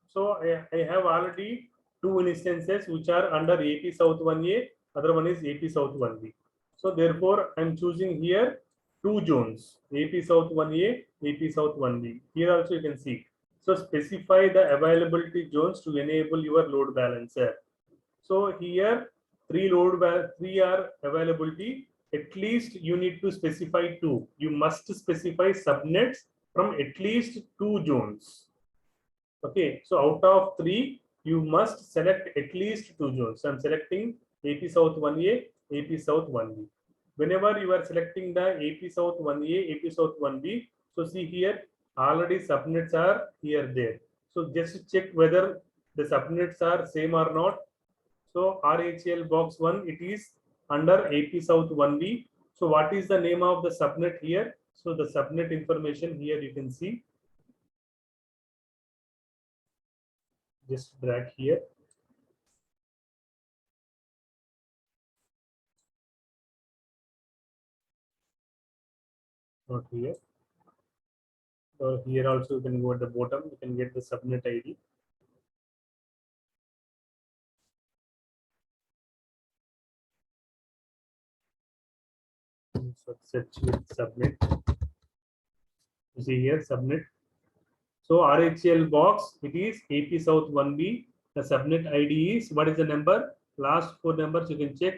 So I have already two instances which are under AP South 1A, other one is AP South 1B. So therefore I'm choosing here two zones, AP South 1A, AP South 1B. Here also you can see. So specify the availability zones to enable your load balancer. So here three are availability. At least you need to specify two. You must specify subnets from at least two zones. Okay, so out of three, you must select at least two zones. So I'm selecting AP South 1A, AP South 1B. Whenever you are selecting the AP South 1A, AP South 1B, so see here, already subnets are here there. So just check whether the subnets are same or not. So RHL box 1, it is under AP South 1B. So what is the name of the subnet here? So the subnet information here you can see. Just drag here. Not here. So here also you can go at the bottom, you can get the subnet ID. So search with subnet. You see here subnet. So RHL box, it is AP South 1B. The subnet ID is, what is the number? Last four numbers you can check,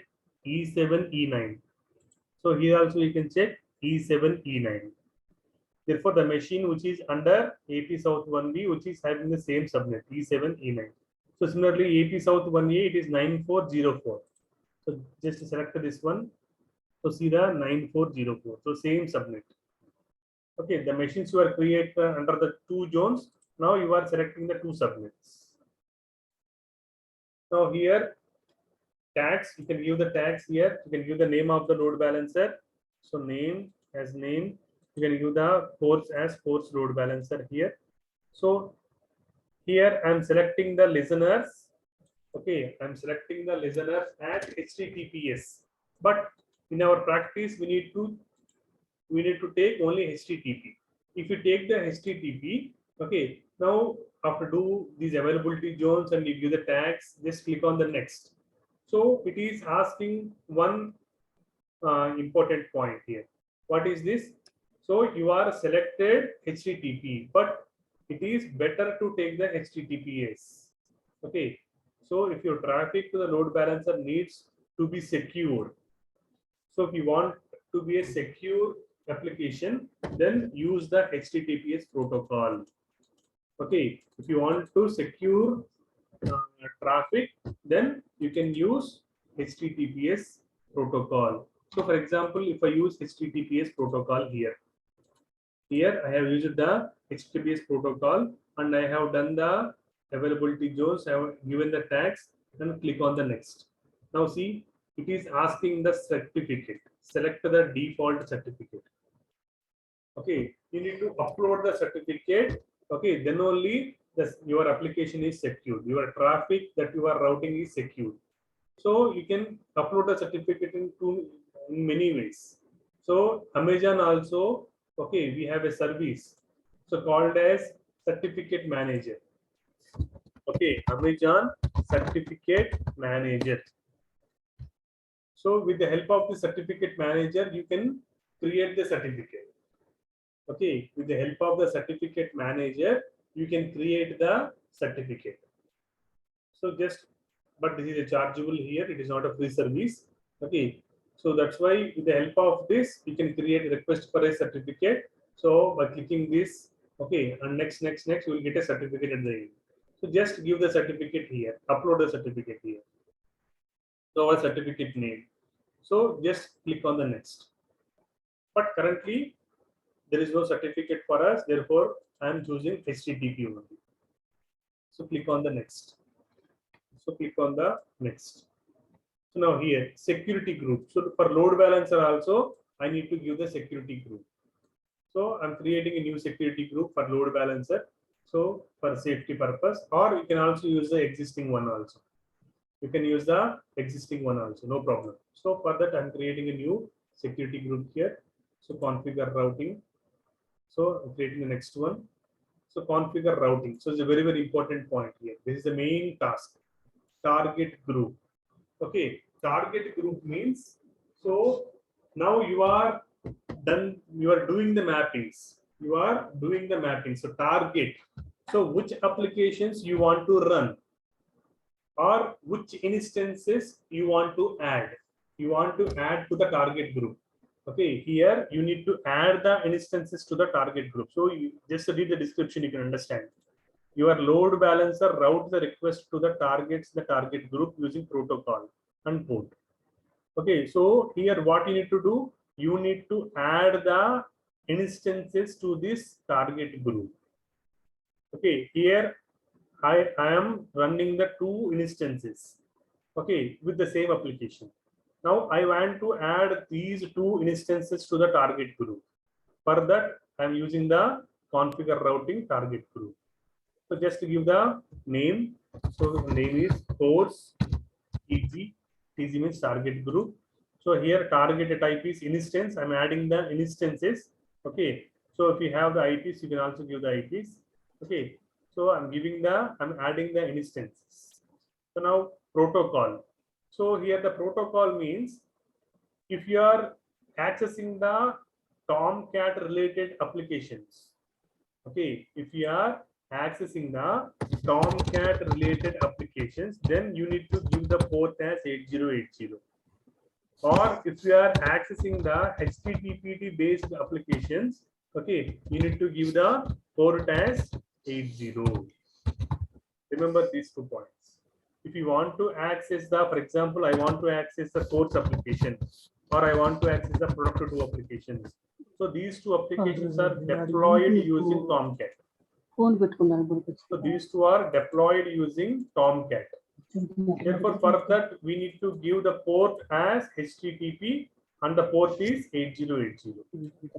E7, E9. So here also you can check E7, E9. Therefore, the machine which is under AP South 1B, which is having the same subnet, E7, E9. So similarly, AP South 1A, it is 9404. So just select this one. So see the 9404. So same subnet. Okay, the machines you are create under the two zones. Now you are selecting the two subnets. Now here tags, you can give the tags here. You can give the name of the load balancer. So name as name. You can give the course as course load balancer here. So here I'm selecting the listeners. Okay, I'm selecting the listeners as HTTPS. But in our practice, we need to take only HTTP. If you take the HTTP, okay, now after do these availability zones and you give the tags, just click on the next. So it is asking one important point here. What is this? So you are selected HTTP, but it is better to take the HTTPS. Okay. So if your traffic to the load balancer needs to be secure. So if you want to be a secure application, then use the HTTPS protocol. Okay, if you want to secure traffic, then you can use HTTPS protocol. So for example, if I use HTTPS protocol here I have used the HTTPS protocol and I have done the availability zones. I have given the tags, then click on the next. Now see, it is asking the certificate. Select the default certificate. Okay, you need to upload the certificate. Okay, then only your application is secured. Your traffic that you are routing is secured. So you can upload the certificate in many ways. So Amazon also, okay, we have a service so called as certificate manager. Okay, Amazon certificate manager. So with the help of the certificate manager, you can create the certificate. Okay, with the help of the certificate manager, you can create the certificate. So just, but this is a chargeable here. It is not a free service. Okay, so that's why with the help of this, you can create a request for a certificate. So by clicking this, okay, and next, you will get a certificate at the end. So just give the certificate here, upload the certificate here. So our certificate name. So just click on the next. But currently, there is no certificate for us. Therefore, I am choosing HTTP only. So click on the next. So click on the next. So now here, security group. So for load balancer also, I need to give the security group. So I'm creating a new security group for load balancer. So for safety purpose, or you can also use the existing one also. You can use the existing one also, no problem. So for that, I'm creating a new security group here. So configure routing. So I'm creating the next one. So configure routing. So it's a very, very important point here. This is the main task. Target group. Okay, target group means, so now you are done, you are doing the mappings. You are doing the mapping. So target. So which applications you want to run or which instances you want to add. You want to add to the target group. Okay, here you need to add the instances to the target group. So you just read the description, you can understand. Your load balancer routes the request to the target group using protocol and port. Okay, so here what you need to do, you need to add the instances to this target group. Okay, here I am running the 2 instances. Okay, with the same application. Now I want to add these 2 instances to the target group. For that, I am using the configure routing target group. So just to give the name. So the name is course TG. TG means target group. So here target type is instance. I'm adding the instances. Okay. So if you have the IPs, you can also give the IPs. Okay. So I'm adding the instances. So now protocol. So here the protocol means if you are accessing the Tomcat related applications. Okay. If you are accessing the Tomcat related applications, then you need to give the port as 8080. Or if you are accessing the HTTPD based applications, okay, you need to give the port as 80. Remember these 2 points. If you want to access the, for example, I want to access the course application or I want to access the product 2 applications. So these 2 applications are deployed using Tomcat. So these 2 are deployed using Tomcat. Therefore, for that, we need to give the port as HTTP and the port is 8080.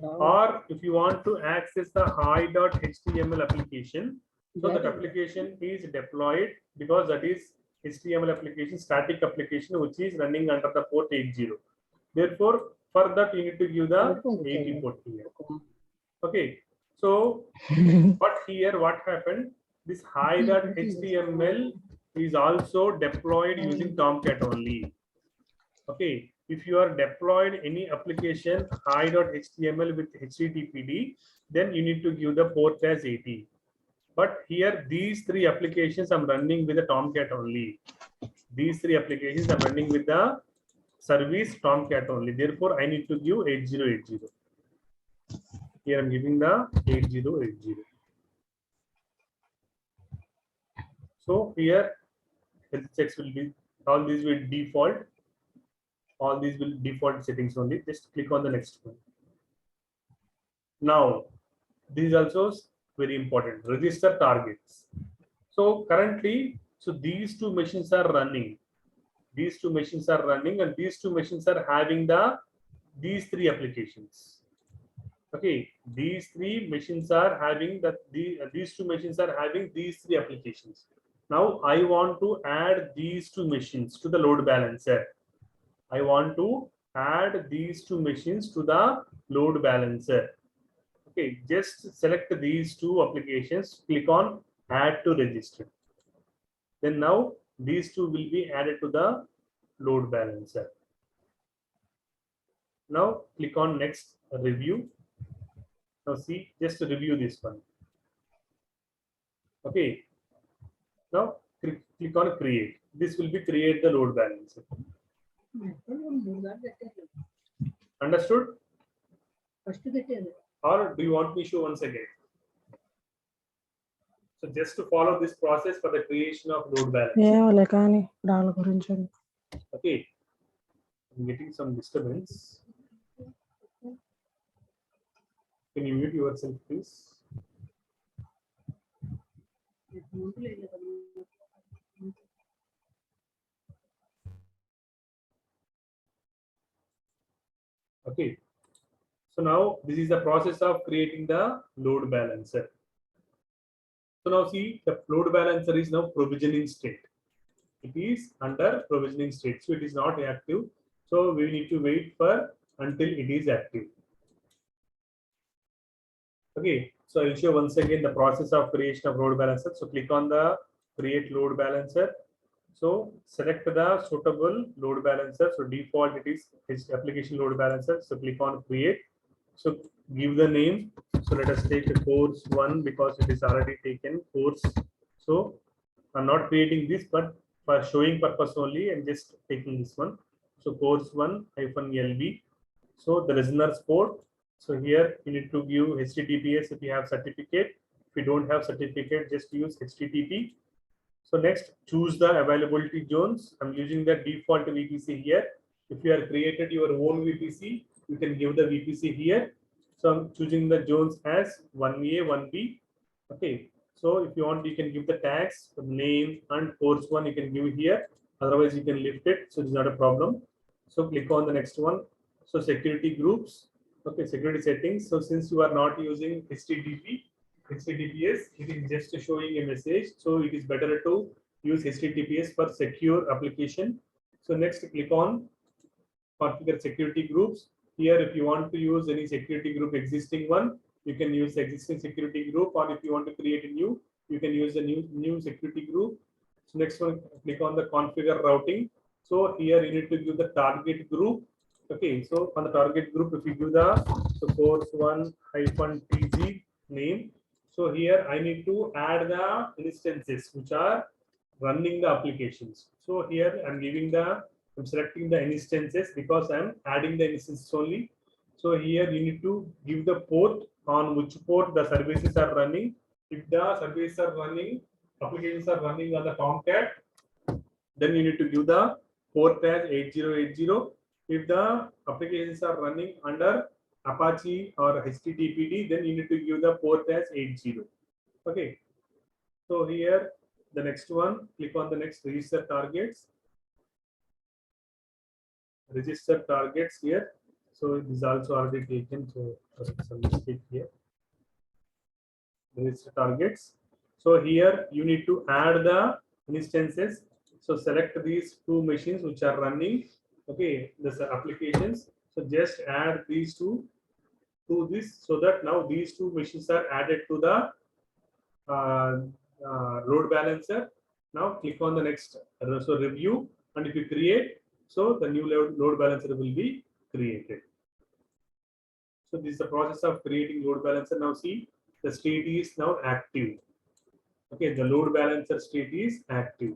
Or if you want to access the hi.html application, so that application is deployed because that is HTML application, static application, which is running under the port 80. Therefore, for that, you need to give the 80 port here. Okay. So, but here what happened? This hi.html is also deployed using Tomcat only. Okay. If you are deployed any application hi.html with HTTPD, then you need to give the port as 80. But here these 3 applications I'm running with the Tomcat only. These 3 applications I'm running with the service Tomcat only. Therefore, I need to give 8080. Here I'm giving the 8080. So here health checks will be, all these will default. All these will default settings only. Just click on the next one. Now, this is also very important. Register targets. So currently, so these two machines are running. These two machines are running, and these two machines are having these three applications. Okay, these three machines are having these two machines are having these three applications. Now I want to add these two machines to the load balancer. I want to add these two machines to the load balancer. Okay, just select these two applications, click on add to register. Then now these two will be added to the load balancer. Now click on next review. Now see, just to review this one. Okay. Now click on create. This will be create the load balancer. Understood? Or do you want me to show once again? So just to follow this process for the creation of load balancer. Okay. I'm getting some disturbance. Can you mute yourself, please? Okay. So now this is the process of creating the load balancer. So now see, the load balancer is now provisioning state. It is under provisioning state. So it is not active. So we need to wait for until it is active. Okay. So I'll show once again the process of creation of load balancer. So click on the create load balancer. So select the suitable load balancer. So default it is application load balancer. So click on create. So give the name. So let us take the course 1 because it is already taken course. So I'm not creating this, but for showing purpose only, I'm just taking this one. So course 1-LB. So the listener's port. So here you need to give HTTPS if you have certificate. If you don't have certificate, just use HTTP. So next, choose the availability zones. I'm using the default VPC here. If you have created your own VPC, you can give the VPC here. So I'm choosing the zones as 1A, 1B. Okay. So if you want, you can give the tags, the name and course 1 you can give here. Otherwise, you can lift it. So it's not a problem. So click on the next one. So security groups. Okay, security settings. So since you are not using HTTPS, it is just showing a message. So it is better to use HTTPS for secure application. So next, click on configure security groups. Here, if you want to use any security group existing one, you can use the existing security group, or if you want to create a new, you can use a new security group. So next one, click on the configure routing. So here you need to give the target group. Okay, so on the target group, if you give the course 1-TG name, so here I need to add the instances which are running the applications. So here I'm selecting the instances because I'm adding the instances only. So here you need to give the port on which port the services are running. If the services are running, applications are running on the Tomcat, then you need to give the port as 8080. If the applications are running under Apache or HTTPD, then you need to give the port as 80. Okay. So here, the next one, click on the next register targets. Register targets here. So it is also already taken. So some mistake here. Register targets. So here you need to add the instances. So select these two machines which are running. Okay, this applications. So just add these two to this so that now these two machines are added to the load balancer. Now click on the next so review, and if you create, so the new load balancer will be created. So this is the process of creating load balancer. Now see, the state is now active. Okay, the load balancer state is active.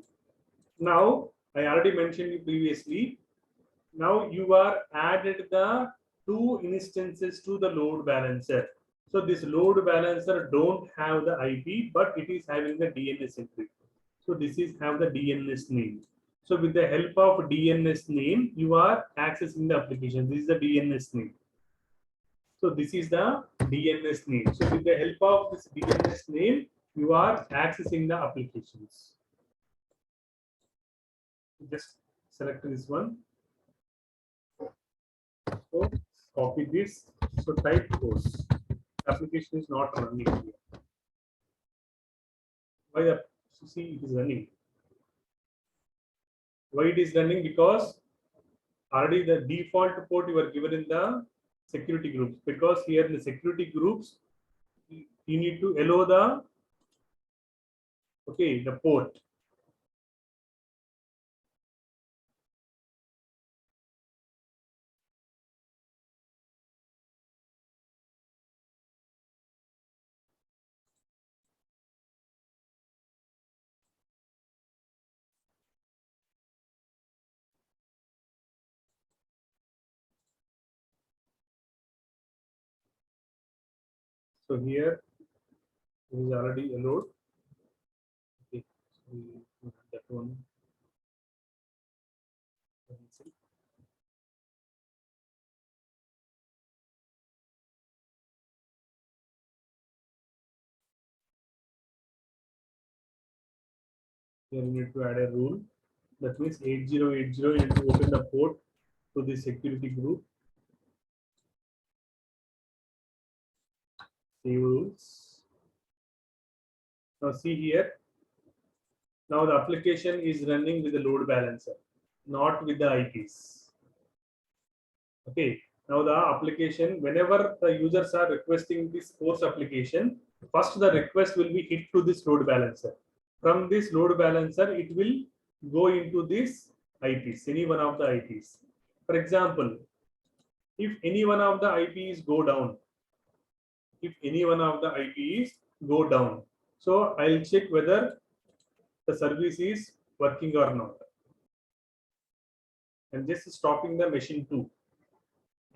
Now I already mentioned you previously. Now you are added the two instances to the load balancer. So this load balancer don't have the IP, but it is having the DNS encryption. So this is have the DNS name. So with the help of DNS name, you are accessing the application. This is the DNS name. So this is the DNS name. So with the help of this DNS name, you are accessing the applications. Just select this one. So copy this. So type course. Application is not running here. Why the see it is running? Why it is running? Because already the default port you are given in the security groups. Because here in the security groups, you need to allow the port. So here it is already allowed. Okay, so that one. Here you need to add a rule. That means 8080 you need to open the port to the security group. Save rules. Now see here. Now the application is running with the load balancer, not with the IPs. Okay. Now the application, whenever the users are requesting this course application, first the request will be hit to this load balancer. From this load balancer, it will go into this IPs, any one of the IPs. For example, if any one of the IPs go down, so I'll check whether the service is working or not. I'm just stopping the machine 2.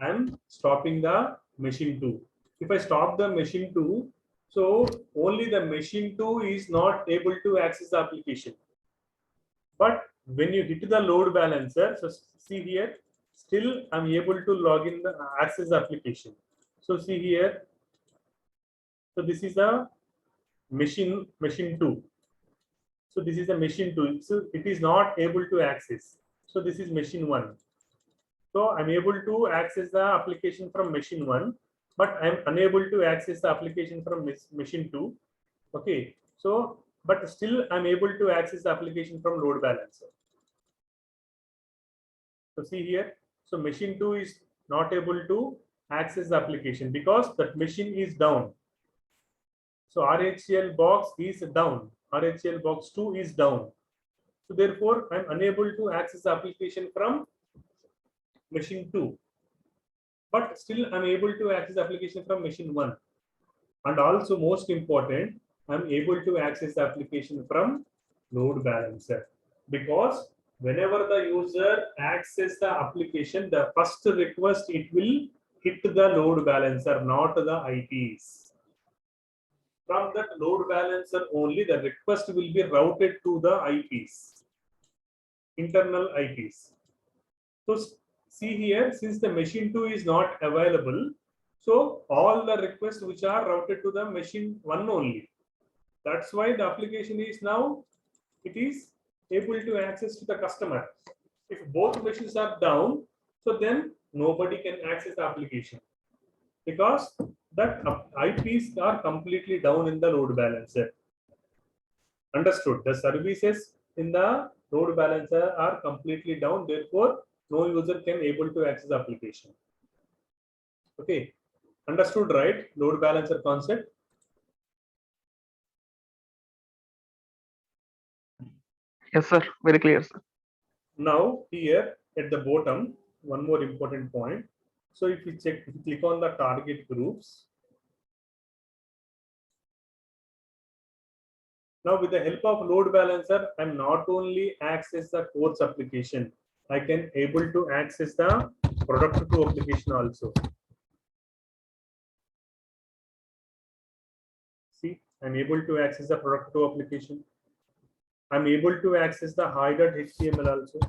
I'm stopping the machine 2. If I stop the machine 2, so only the machine 2 is not able to access the application. But when you hit the load balancer, so see here, still I'm able to log in the access the application. So see here, so this is the machine 2. So this is the machine 2. So it is not able to access. So this is machine 1. So I'm able to access the application from machine 1, but I'm unable to access the application from machine 2. Okay. So, but still I'm able to access the application from load balancer. So see here. So machine 2 is not able to access the application because that machine is down. So RHCL box is down. RHCL box 2 is down. So therefore, I'm unable to access the application from machine 2. But still, I'm able to access the application from machine 1. And also, most important, I'm able to access the application from load balancer. Because whenever the user access the application, the first request, it will hit the load balancer, not the IPs. From that load balancer only, the request will be routed to the IPs, internal IPs. So see here, since the machine 2 is not available, so all the requests which are routed to the machine 1 only. That's why the application is now, it is able to access to the customer. If both machines are down, so then nobody can access the application because that IPs are completely down in the load balancer. Understood? The services in the load balancer are completely down. Therefore, no user can able to access the application. Okay. Understood, right? Load balancer concept. Yes, sir. Very clear, sir. Now here at the bottom, one more important point. So if you click on the target groups. Now with the help of load balancer, I'm not only access the course application, I can able to access the product to application also. See, I'm able to access the product to application. I'm able to access the hi.html also.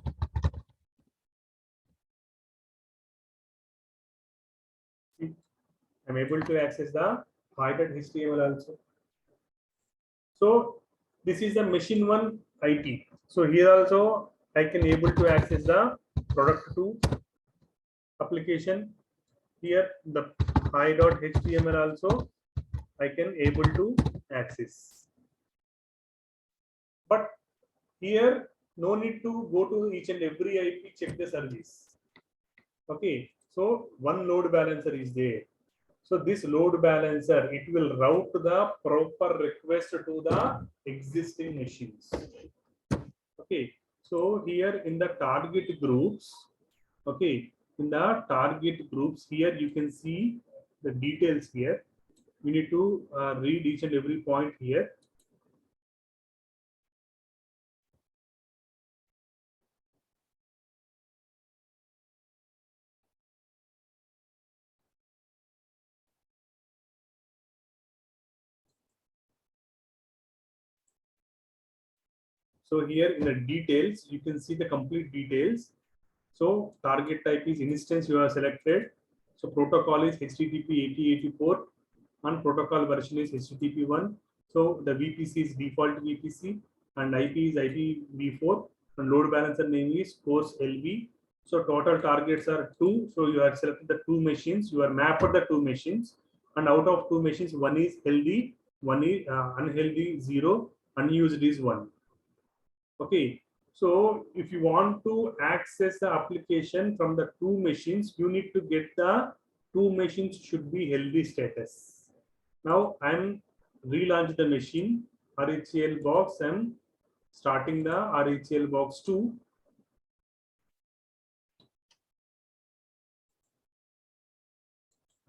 See, I'm able to access the hi.html also. So this is the machine 1 IP. So here also I can able to access the product 2 application. Here the hi.html also I can able to access. But here no need to go to each and every IP check the service. Okay, so one load balancer is there. So this load balancer, it will route the proper request to the existing machines. Okay, so here in the target groups, okay, in the target groups here you can see the details here. We need to read each and every point here. So here in the details, you can see the complete details. So target type is instance you have selected. So protocol is HTTP 8084 and protocol version is HTTP 1. So the VPC is default VPC and IP is IPv4 and load balancer name is course LB. So total targets are 2. So you have selected the 2 machines. You are mapped the 2 machines and out of 2 machines, one is healthy, one is unhealthy 0, unused is 1. Okay, so if you want to access the application from the 2 machines, you need to get the 2 machines should be healthy status. Now I'm relaunch the machine RHEL box. I'm starting the RHEL box 2.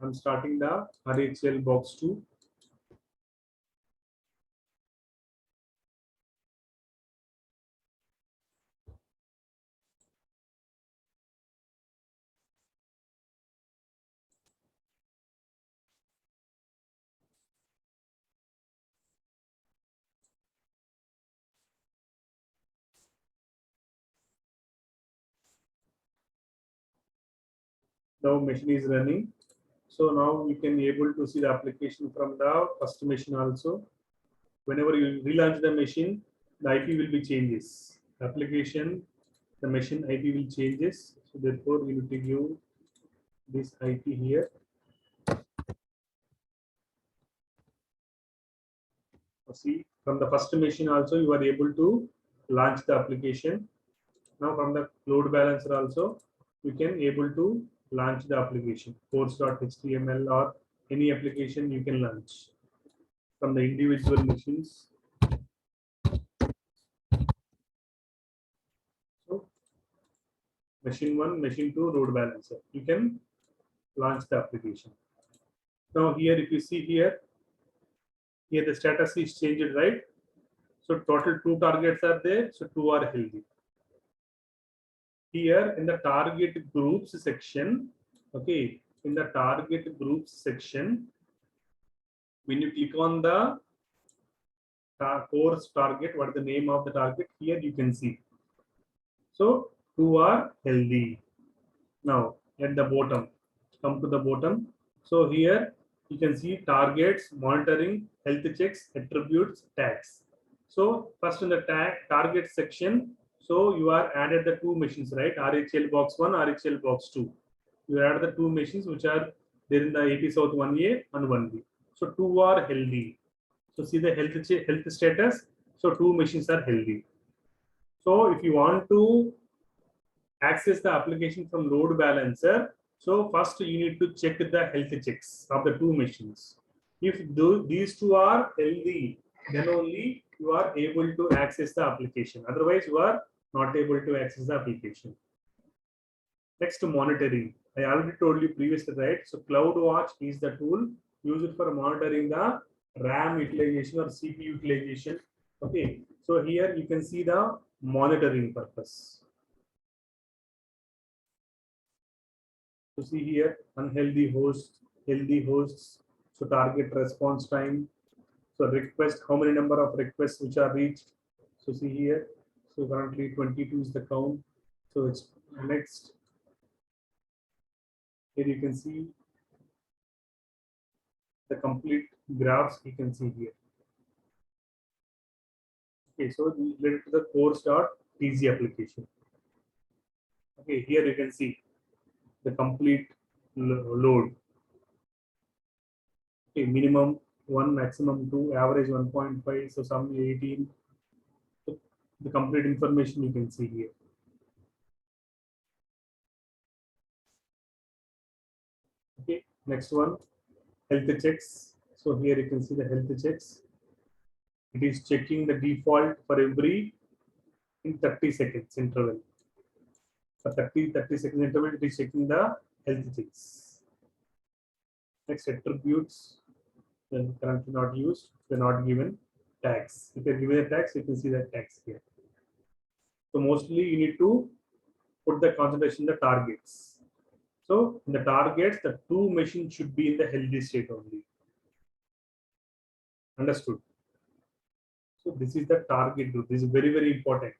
I'm starting the RHEL box 2. Now machine is running. So now you can able to see the application from the first machine also. Whenever you relaunch the machine, the IP will be changes. Application, the machine IP will changes. So therefore, we need to give this IP here. So see, from the first machine also, you are able to launch the application. Now from the load balancer also, you can able to launch the application. Course.html or any application you can launch from the individual machines. So machine 1, machine 2, load balancer. You can launch the application. Now here, if you see here the status is changed, right? So total 2 targets are there. So 2 are healthy. Here in the target groups section, okay, in the target groups section, when you click on the course target, what is the name of the target? Here you can see. So 2 are healthy. Now at the bottom, come to the bottom. So here you can see targets, monitoring, health checks, attributes, tags. So first in the target section, so you are added the 2 machines, right? RHEL box 1, RHEL box 2. You add the 2 machines which are there in the AP South 1A and 1B. So 2 are healthy. So see the health status. So 2 machines are healthy. So if you want to access the application from load balancer, so first you need to check the health checks of the 2 machines. If these 2 are healthy, then only you are able to access the application. Otherwise, you are not able to access the application. Next, monitoring. I already told you previously, right? So CloudWatch is the tool used for monitoring the RAM utilization or CPU utilization. Okay, so here you can see the monitoring purpose. So see here, unhealthy hosts, healthy hosts. So target response time. So request, how many number of requests which are reached. So see here. So currently 22 is the count. So it's next. Here you can see the complete graphs you can see here. Okay, so related to the course.tz application. Okay, here you can see the complete load. Okay, minimum 1, maximum 2, average 1.5, so some 18. So the complete information you can see here. Okay, next one, health checks. So here you can see the health checks. It is checking the default for every in 30 seconds interval. For 30 seconds interval, it is checking the health checks. Next, attributes, then currently not used, they're not given. Tags. If you're given a tags, you can see the tags here. So mostly you need to put the concentration in the targets. So in the targets, the two machines should be in the healthy state only. Understood? So this is the target group. This is very, very important.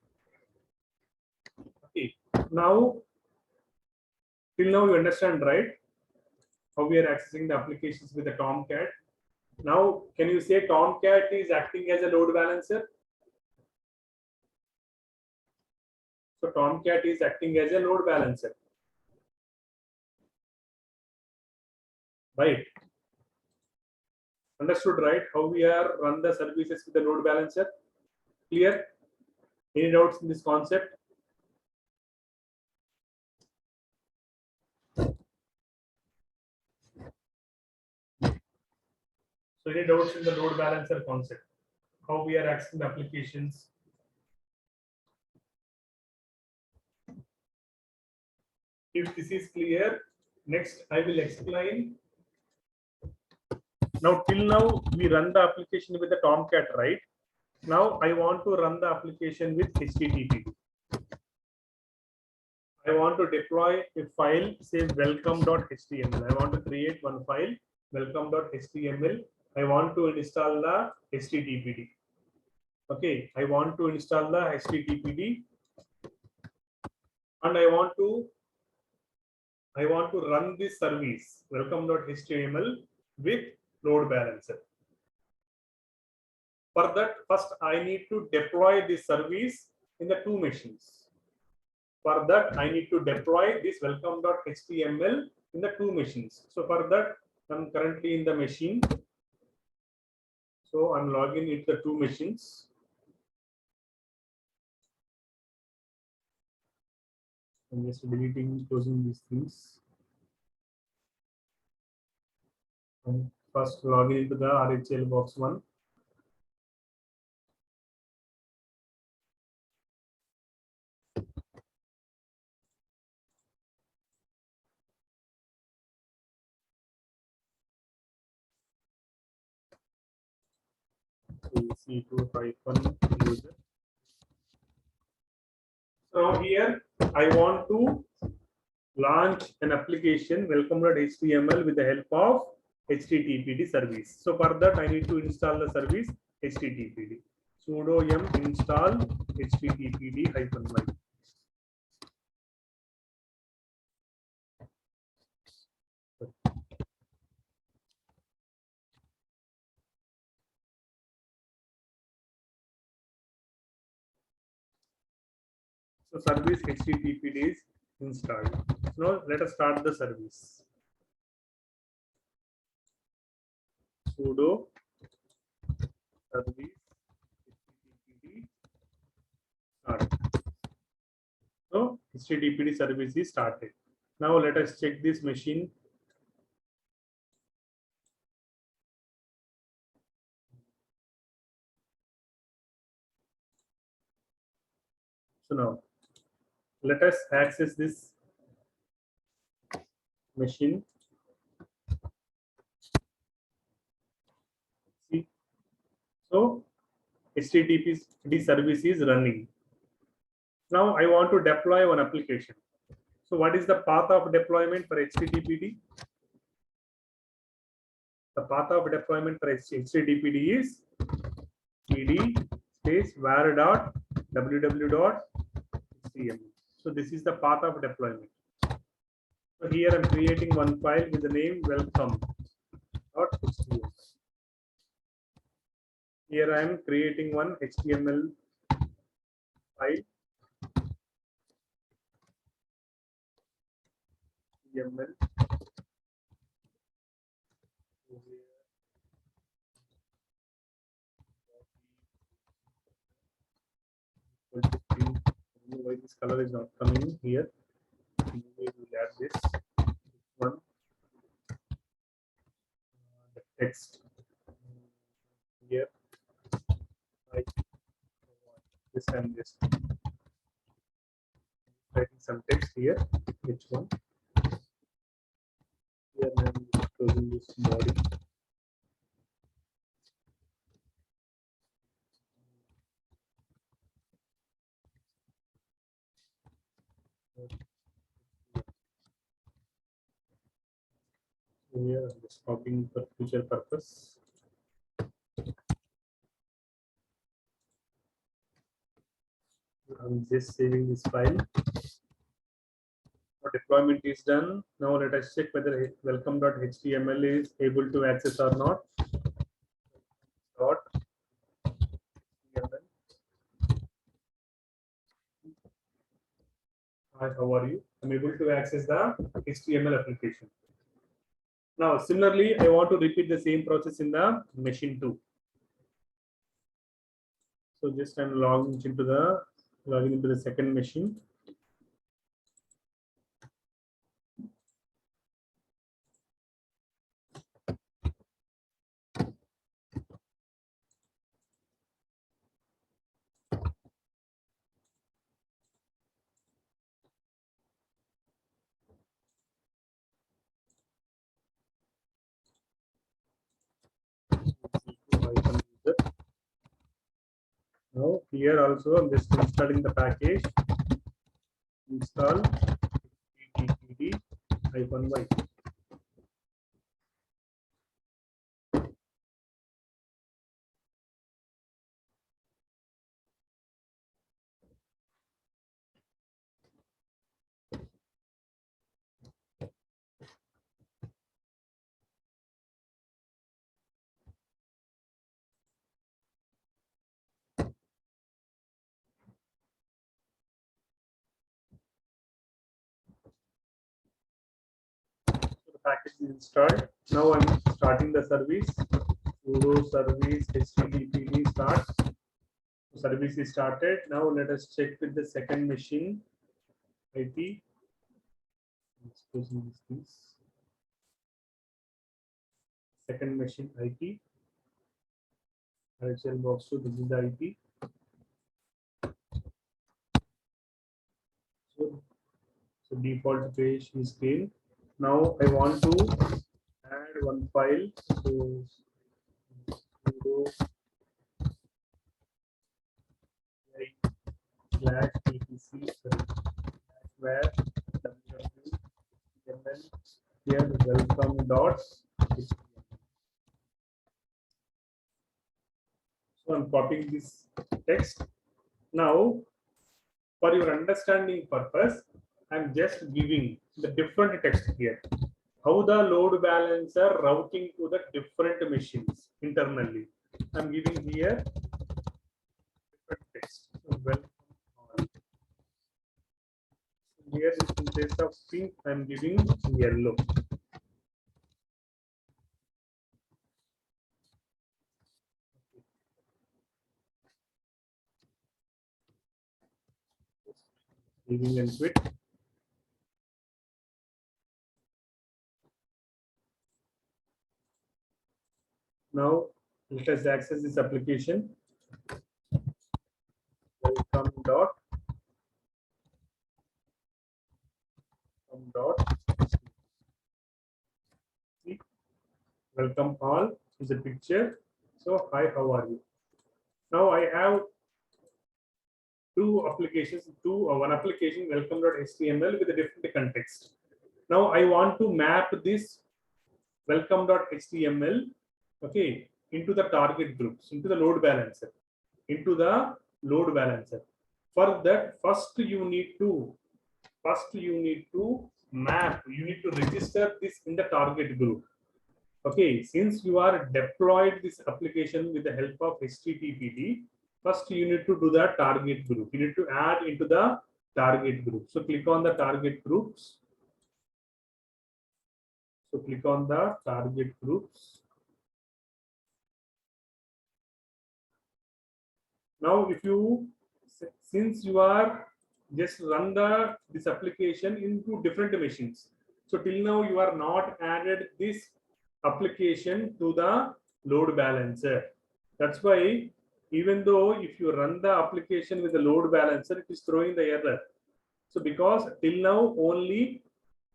Okay. Now, till now you understand, right? How we are accessing the applications with the Tomcat. Now, can you say Tomcat is acting as a load balancer? So Tomcat is acting as a load balancer. Right? Understood, right? How we are run the services with the load balancer? Clear? Any doubts in this concept? So any doubts in the load balancer concept? How we are accessing the applications? If this is clear, next I will explain. Now till now we run the application with the Tomcat, right? Now I want to run the application with HTTP. I want to deploy a file, say welcome.html. I want to create one file, welcome.html. I want to install the HTTPD. Okay, I want to install the HTTPD, and I want to run this service welcome.html with load balancer. For that, first I need to deploy this service in the two machines. For that, I need to deploy this welcome.html in the two machines. So for that, I'm currently in the machine. So I'm logging into the two machines. I'm just deleting, closing these things. And first log into the RHL box 1. C2-user. So here I want to launch an application welcome.html with the help of HTTPD service. So for that I need to install the service HTTPD. Sudo yum install HTTPD -y. So service HTTPD is installed. Now let us start the service. Sudo service HTTPD start. So HTTPD service is started. Now let us check this machine. So now let us access this machine. See, so HTTPD service is running. Now I want to deploy one application. So what is the path of deployment for HTTPD? The path of deployment for HTTPD is cd space var dot www dot html. So this is the path of deployment. So here I'm creating one file with the name welcome.html. Here I am creating one HTML file. HTML. I don't know why this color is not coming here. We will add this one. The text here. This and this. Writing some text here. Which one? Here I am closing this body. Here I'm just copying for future purpose. I'm just saving this file. Our deployment is done. Now let us check whether welcome.html is able to access or not. .html. Hi, how are you? I'm able to access the HTML application. Now, similarly, I want to repeat the same process in the machine 2. So just I'm logging into the second machine. Now here also I'm just installing the package. Install -y. So the package is installed. Now I'm starting the service. Sudo service httpd start. Service is started. Now let us check with the second machine IP. Second machine IP. RHL box 2. This is the IP. So default page is clean. Now I want to add one file. So sudo /etc where www here welcome dots. So I'm copying this text. Now, for your understanding purpose, I'm just giving the different text here. How the load balancer routing to the different machines internally. I'm giving here different text. So welcome all. Here in place of pink, I'm giving yellow. Leaving and quit. Now let us access this application. Welcome dot. See, welcome all is a picture. So hi, how are you? Now I have two applications, one application welcome.html with a different context. Now I want to map this welcome.html, okay, into the target groups, into the load balancer. into the load balancer. For that, first you need to map, you need to register this in the target group. Okay, since you are deployed this application with the help of HTTPD, first you need to do the target group. You need to add into the target group. So click on the target groups. So click on the target groups. Now, if you, since you are just run this application into different machines. So till now you are not added this application to the load balancer. That's why even though if you run the application with the load balancer, it is throwing the error. So because till now only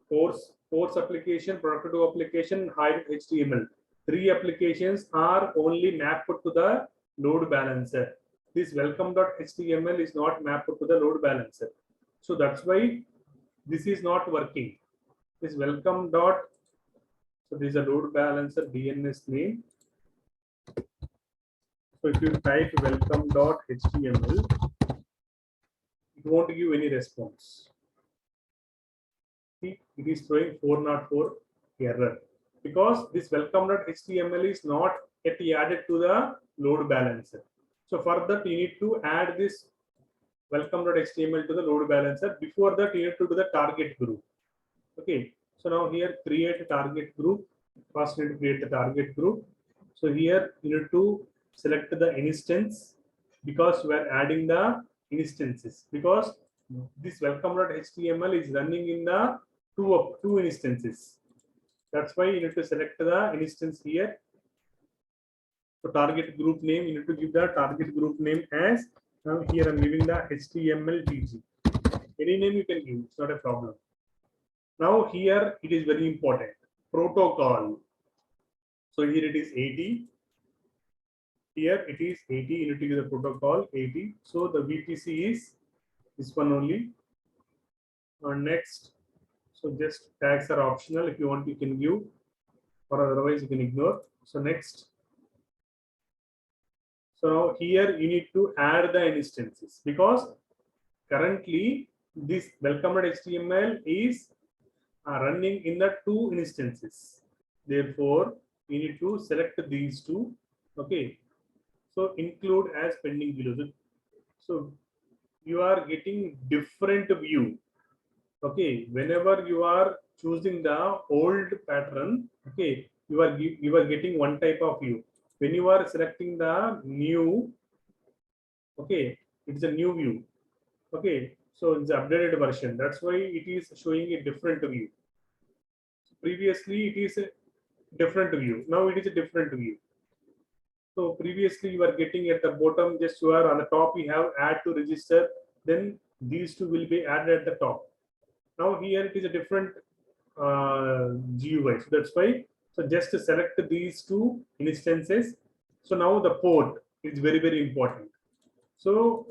force application, product to application, hide HTML. 3 applications are only mapped to the load balancer. This welcome.html is not mapped to the load balancer. So that's why this is not working. This welcome dot, so this is a load balancer DNS name. So if you type welcome.html, it won't give any response. See, it is throwing 404 error because this welcome.html is not yet added to the load balancer. So for that, you need to add this welcome.html to the load balancer. Before that, you need to do the target group. Okay. So now here, create a target group. First, you need to create the target group. So here, you need to select the instance because we are adding the instances. Because this welcome.html is running in the two instances. That's why you need to select the instance here. So target group name, you need to give the target group name as, now here I'm giving the HTML/TG. Any name you can give, it's not a problem. Now here it is very important, protocol. So here it is 80. Here it is 80, you need to give the protocol 80. So the VPC is this one only. Next, so just tags are optional. If you want, you can give, or otherwise you can ignore. So next. So now here you need to add the instances because currently this welcome.html is running in the 2 instances. Therefore, you need to select these 2. Okay. So include as pending below. So you are getting different view. Okay. Whenever you are choosing the old pattern, okay, you are getting one type of view. When you are selecting the new, okay, it's a new view. Okay, so it's the updated version. That's why it is showing a different view. Previously, it is a different view. Now it is a different view. So previously, you are getting at the bottom, just you are on the top, you have add to register. Then these 2 will be added at the top. Now here it is a different GUI. So that's why. So just to select these 2 instances. So now the port is very, very important. So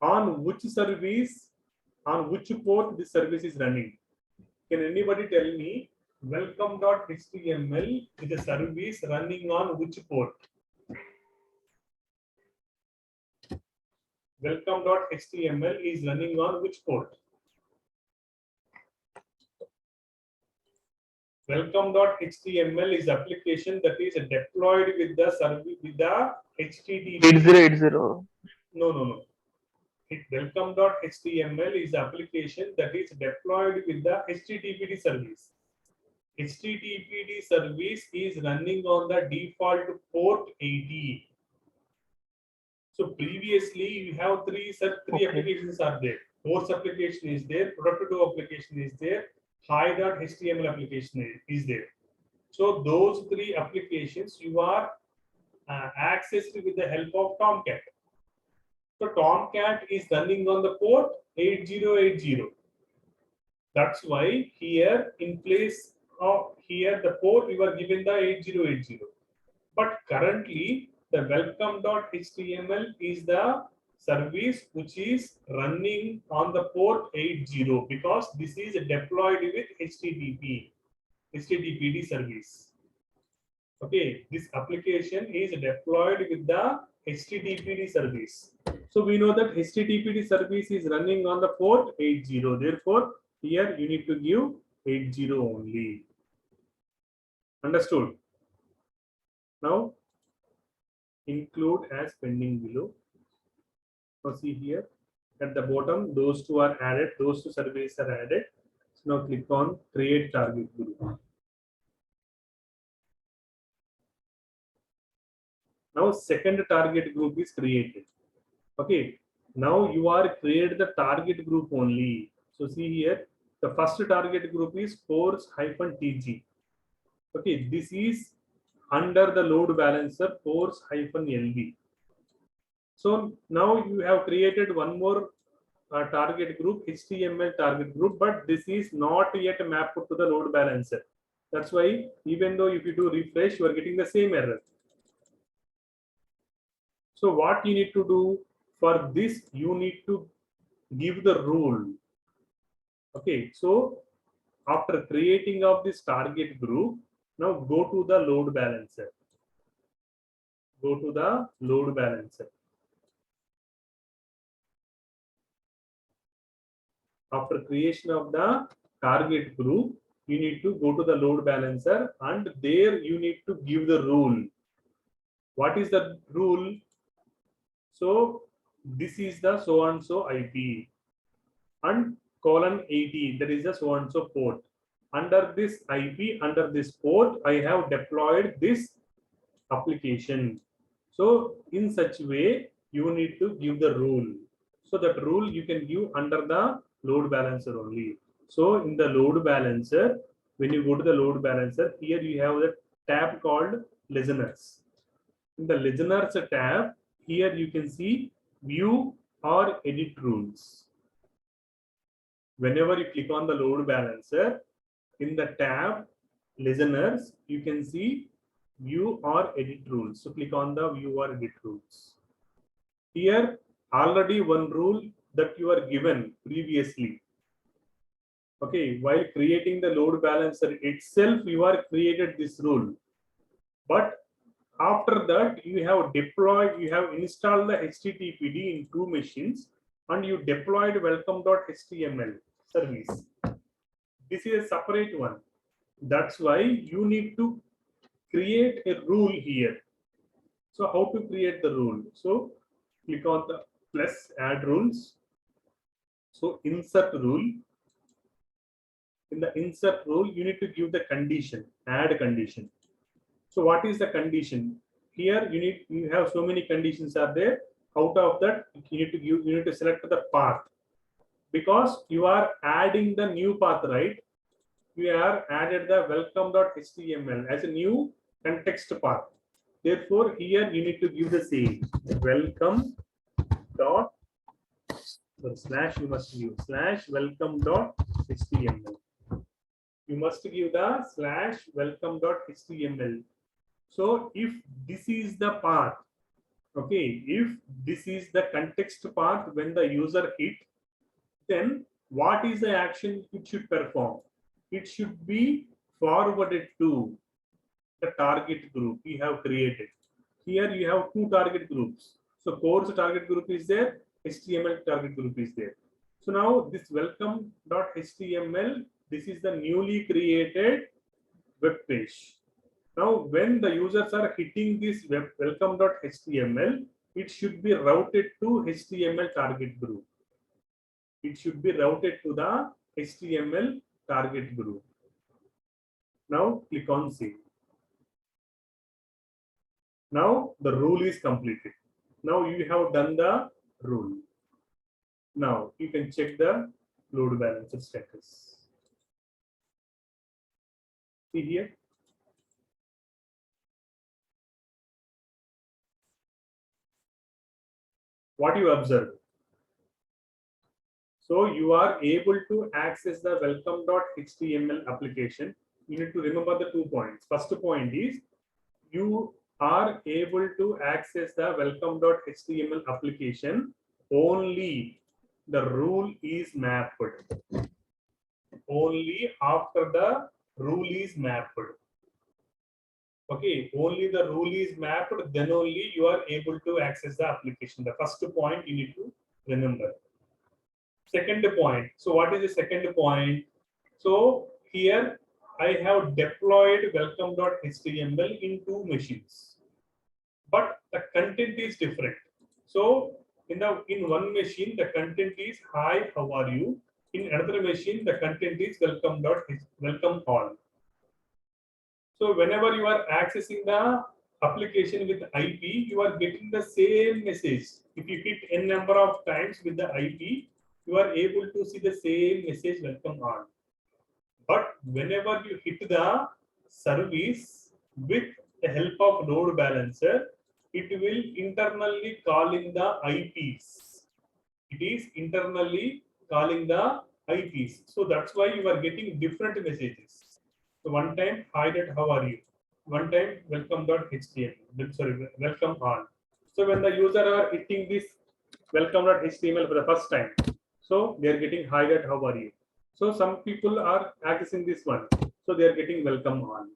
on which service, on which port this service is running? Can anybody tell me welcome.html is a service running on which port? Welcome.html is running on which port? Welcome.html is application that is deployed with the service with the HTTP. 8080. No. Welcome.html is application that is deployed with the HTTPD service. HTTPD service is running on the default port 80. So previously you have three applications are there. Force application is there, product2 application is there, hi.html application is there. So those 3 applications you are accessed with the help of Tomcat. So Tomcat is running on the port 8080. That's why here in place of here the port you are given the 8080. But currently the welcome.html is the service which is running on the port 80 because this is deployed with HTTPD service. Okay, this application is deployed with the HTTPD service. So we know that HTTPD service is running on the port 80. Therefore, here you need to give 80 only. Understood? Now, include as pending below. Now see here at the bottom, those two are added, those two surveys are added. So now click on create target group. Now second target group is created. Okay, now you are create the target group only. So see here, the first target group is course-tg. Okay, this is under the load balancer course-lb. So now you have created one more target group, HTML target group, but this is not yet mapped to the load balancer. That's why even though if you do refresh, you are getting the same error. So what you need to do for this, you need to give the rule. Okay, so after creating of this target group, now go to the load balancer. Go to the load balancer. After creation of the target group, you need to go to the load balancer and there you need to give the rule. What is the rule? So this is the so and so IP and :80, that is the so and so port. Under this IP, under this port, I have deployed this application. So in such way, you need to give the rule. So that rule you can give under the load balancer only. So in the load balancer, when you go to the load balancer, here you have the tab called listeners. In the listeners tab, here you can see view or edit rules. Whenever you click on the load balancer, in the tab listeners, you can see view or edit rules. So click on the view or edit rules. Here already one rule that you are given previously. Okay, while creating the load balancer itself, you are created this rule. But after that, you have deployed, you have installed the HTTPD in two machines and you deployed welcome.html service. This is a separate one. That's why you need to create a rule here. So how to create the rule? So click on the plus add rules. So insert rule. In the insert rule, you need to give the condition, add condition. So what is the condition? Here you have so many conditions are there. Out of that, you need to select the path because you are adding the new path, right? You are added the welcome.html as a new context path. Therefore, here you need to give the same welcome dot slash, you must give slash welcome.html. You must give the slash welcome.html. So if this is the path, okay, if this is the context path when the user hit, then what is the action it should perform? It should be forwarded to the target group we have created. Here you have two target groups. So course target group is there, HTML target group is there. So now this welcome.html, this is the newly created web page. Now when the users are hitting this welcome.html, it should be routed to HTML target group. It should be routed to the HTML target group. Now click on save. Now the rule is completed. Now you have done the rule. Now you can check the load balancer status. See here. What you observe? So you are able to access the welcome.html application. You need to remember the 2 points. First point is you are able to access the welcome.html application only the rule is mapped. Only after the rule is mapped. Okay, only the rule is mapped, then only you are able to access the application. The first point you need to remember. Second point. So what is the second point? So here I have deployed welcome.html in two machines, but the content is different. So in one machine the content is hi, how are you? In another machine the content is welcome all. So whenever you are accessing the application with IP, you are getting the same message. If you hit n number of times with the IP, you are able to see the same message welcome all. But whenever you hit the service with the help of load balancer, it will internally calling the IPs. It is internally calling the IPs. So that's why you are getting different messages. So one time, hi that how are you? One time, welcome.html. Sorry, welcome all. So when the user are hitting this welcome.html for the first time, so they are getting hi that how are you? So some people are accessing this one, so they are getting welcome all.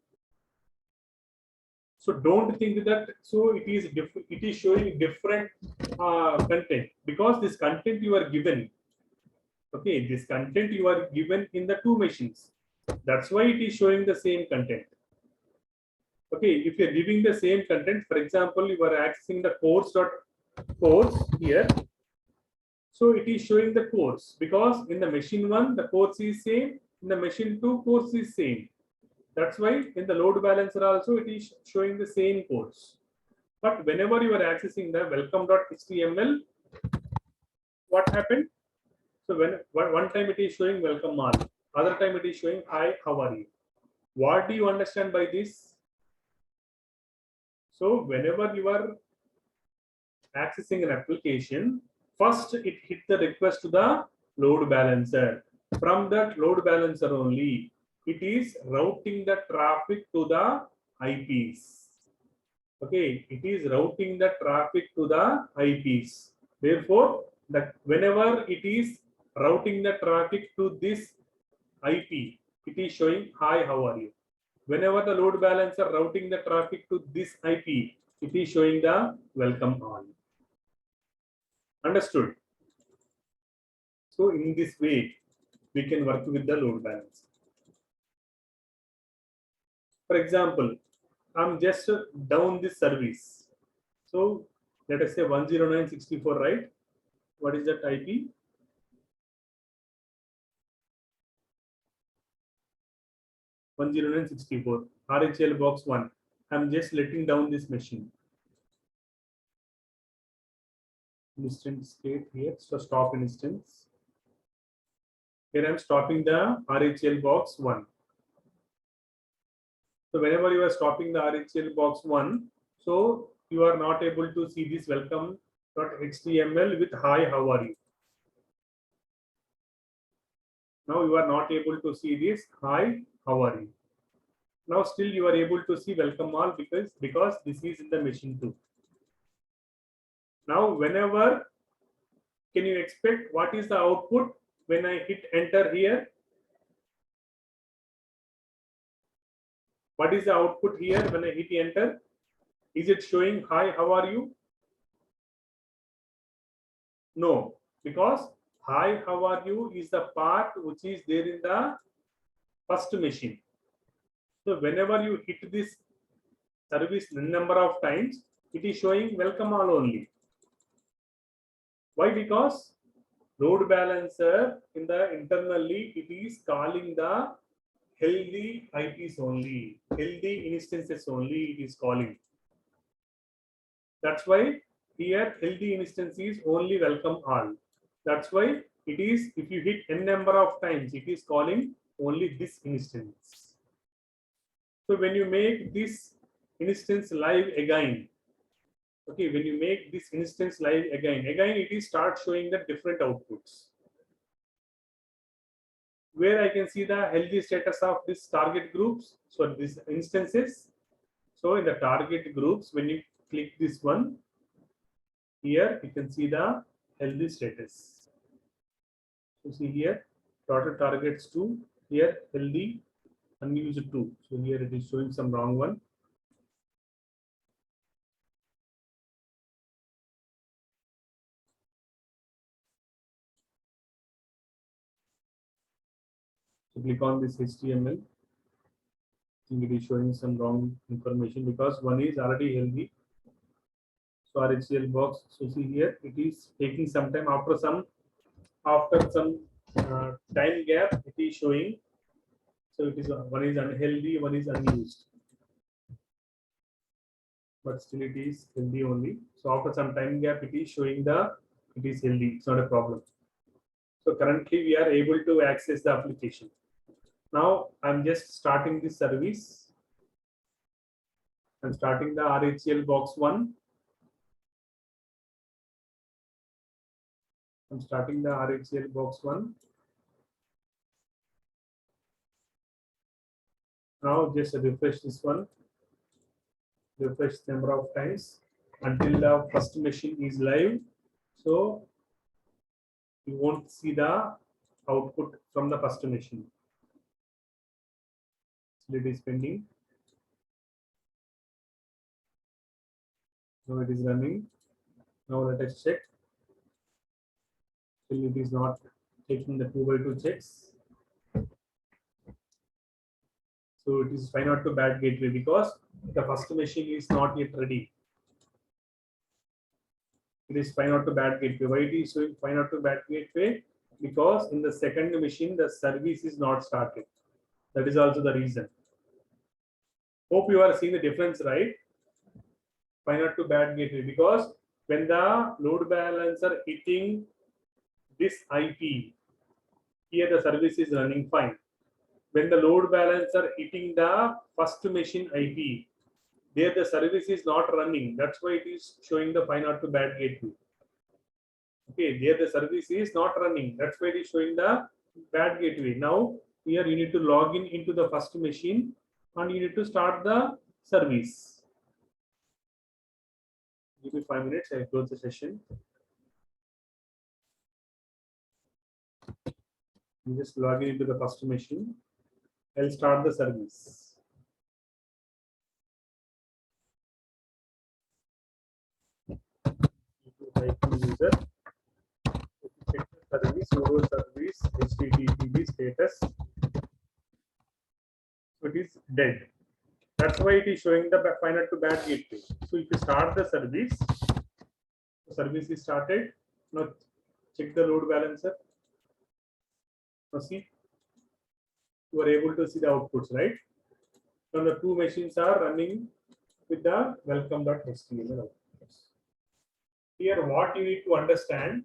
So don't think that it is showing different content, because this content you are given. Okay, this content you are given in the two machines. That's why it is showing the same content. Okay, if you are giving the same content, for example, you are accessing the course here. So it is showing the course, because in the machine 1 the course is same, in the machine 2 course is same. That's why in the load balancer also it is showing the same course. But whenever you are accessing the welcome.html, what happened? So when one time it is showing welcome all, other time it is showing hi, how are you? What do you understand by this? So whenever you are accessing an application, first it hit the request to the load balancer. From that load balancer only, it is routing the traffic to the IPs. Okay, it is routing the traffic to the IPs. Therefore, whenever it is routing the traffic to this IP, it is showing hi, how are you? Whenever the load balancer routing the traffic to this IP, it is showing the welcome all. Understood? So in this way, we can work with the load balance. For example, I'm just down this service. So let us say 109.64, right? What is that IP? (109.64) RHL box 1. I'm just letting down this machine. Instance state here, so stop instance. Here I'm stopping the RHL box 1. So whenever you are stopping the RHL box 1, so you are not able to see this welcome.html with hi, how are you? Now you are not able to see this hi, how are you? Now still you are able to see welcome all, because this is in the machine 2. Now whenever, can you expect what is the output when I hit enter here? What is the output here when I hit enter? Is it showing hi, how are you? No, because hi, how are you is the part which is there in the first machine. So whenever you hit this service number of times, it is showing welcome all only. Why? Because load balancer in the internally it is calling the healthy IPs only, healthy instances only it is calling. That's why here healthy instance is only welcome all. That's why it is, if you hit n number of times, it is calling only this instance. So when you make this instance live again, okay, when you make this instance live again it is start showing the different outputs, where I can see the healthy status of this target groups. So these instances. So in the target groups, when you click this one, here you can see the healthy status. So see here, total targets 2, here healthy, unused 2. So here it is showing some wrong one. So click on this HTML. I think it is showing some wrong information because one is already healthy. So RHCL box. So see here, it is taking some time. After some time gap, it is showing. So it is one is unhealthy, one is unused. But still it is healthy only. So after some time gap, it is showing it is healthy. It's not a problem. So currently we are able to access the application. Now I'm just starting this service. I'm starting the RHCL box 1. I'm starting the RHCL box 1. Now just refresh this one. Refresh number of times until the first machine is live. So you won't see the output from the first machine. So it is pending. Now it is running. Now let us check. Still it is not taking the 2x2 checks. So it is fine out to bad gateway because the first machine is not yet ready. It is fine out to bad gateway. Why it is showing fine out to bad gateway? Because in the second machine the service is not started. That is also the reason. Hope you are seeing the difference, right? Fine out to bad gateway because when the load balancer hitting this IP, here the service is running fine. When the load balancer hitting the first machine IP, there the service is not running. That's why it is showing the fine out to bad gateway. Okay, there the service is not running. That's why it is showing the bad gateway. Now here you need to log in into the first machine and you need to start the service. Give me 5 minutes. I close the session. You just log in into the first machine. I'll start the service. User. Check the service, sudo service, HTTP status. So it is dead. That's why it is showing the fine out to bad gateway. So if you start the service is started. Now check the load balancer. Now see, you are able to see the outputs, right? Now the two machines are running with the welcome.html outputs. Here, what you need to understand,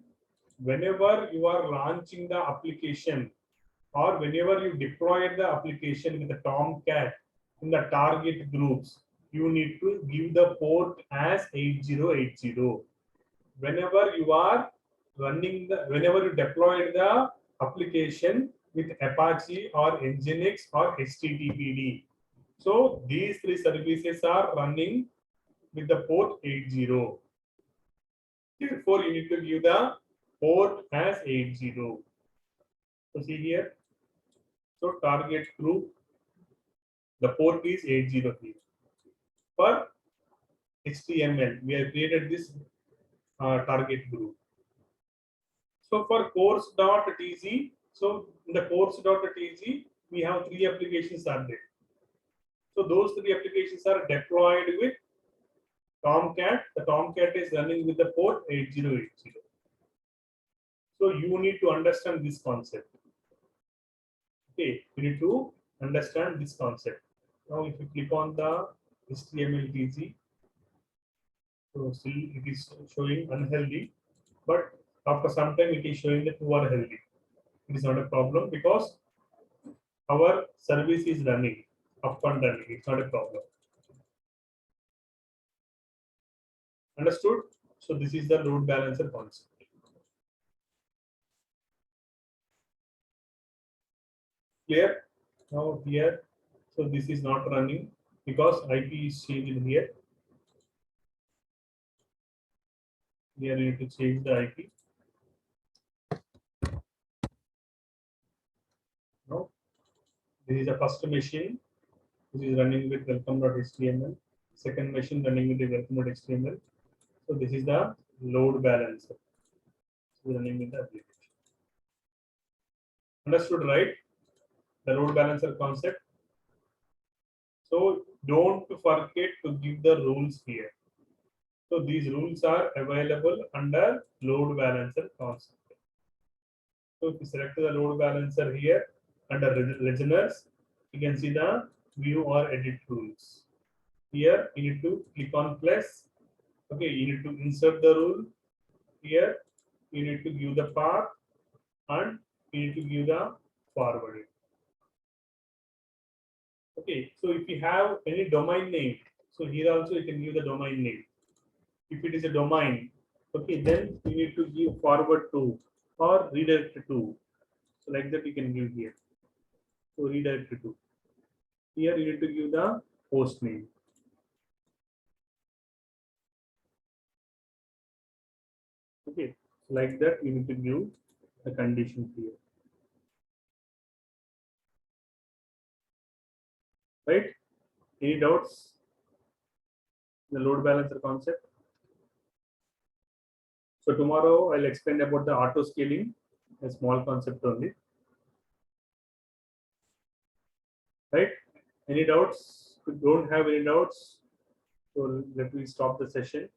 whenever you are launching the application or whenever you deploy the application with the Tomcat in the target groups, you need to give the port as 8080. Whenever you are whenever you deploy the application with Apache or Nginx or HTTPD. So these three services are running with the port 80. Therefore, you need to give the port as 80. So see here. So target group, the port is 803. For HTML, we have created this target group. So for course.tg, so in the course.tg, we have three applications are there. So those three applications are deployed with Tomcat. The Tomcat is running with the port 8080. So you need to understand this concept. Okay, you need to understand this concept. Now, if you click on the HTML TG, so see it is showing unhealthy, but after some time it is showing that you are healthy. It is not a problem because our service is running up and running. It's not a problem. Understood? So this is the load balancer concept. Clear? Now here, so this is not running because IP is changed here. Here you need to change the IP. Now, this is the first machine which is running with welcome.html. Second machine running with the welcome.html. So this is the load balancer. So running with the application. Understood, right? the load balancer concept. So don't forget to give the rules here. So these rules are available under load balancer concept. So if you select the load balancer here under listeners, you can see the view or edit rules. Here you need to click on plus. Okay, you need to insert the rule. Here you need to give the path and you need to give the forwarding. Okay, so if you have any domain name, so here also you can give the domain name. If it is a domain, okay, then you need to give forward to or redirect to. So like that you can give here. So redirect to. Here you need to give the host name. Okay, so like that you need to give the condition here. Right? Any doubts? The load balancer concept. So tomorrow I'll explain about the auto scaling, a small concept only. Right? Any doubts? If you don't have any doubts, so let me stop the session.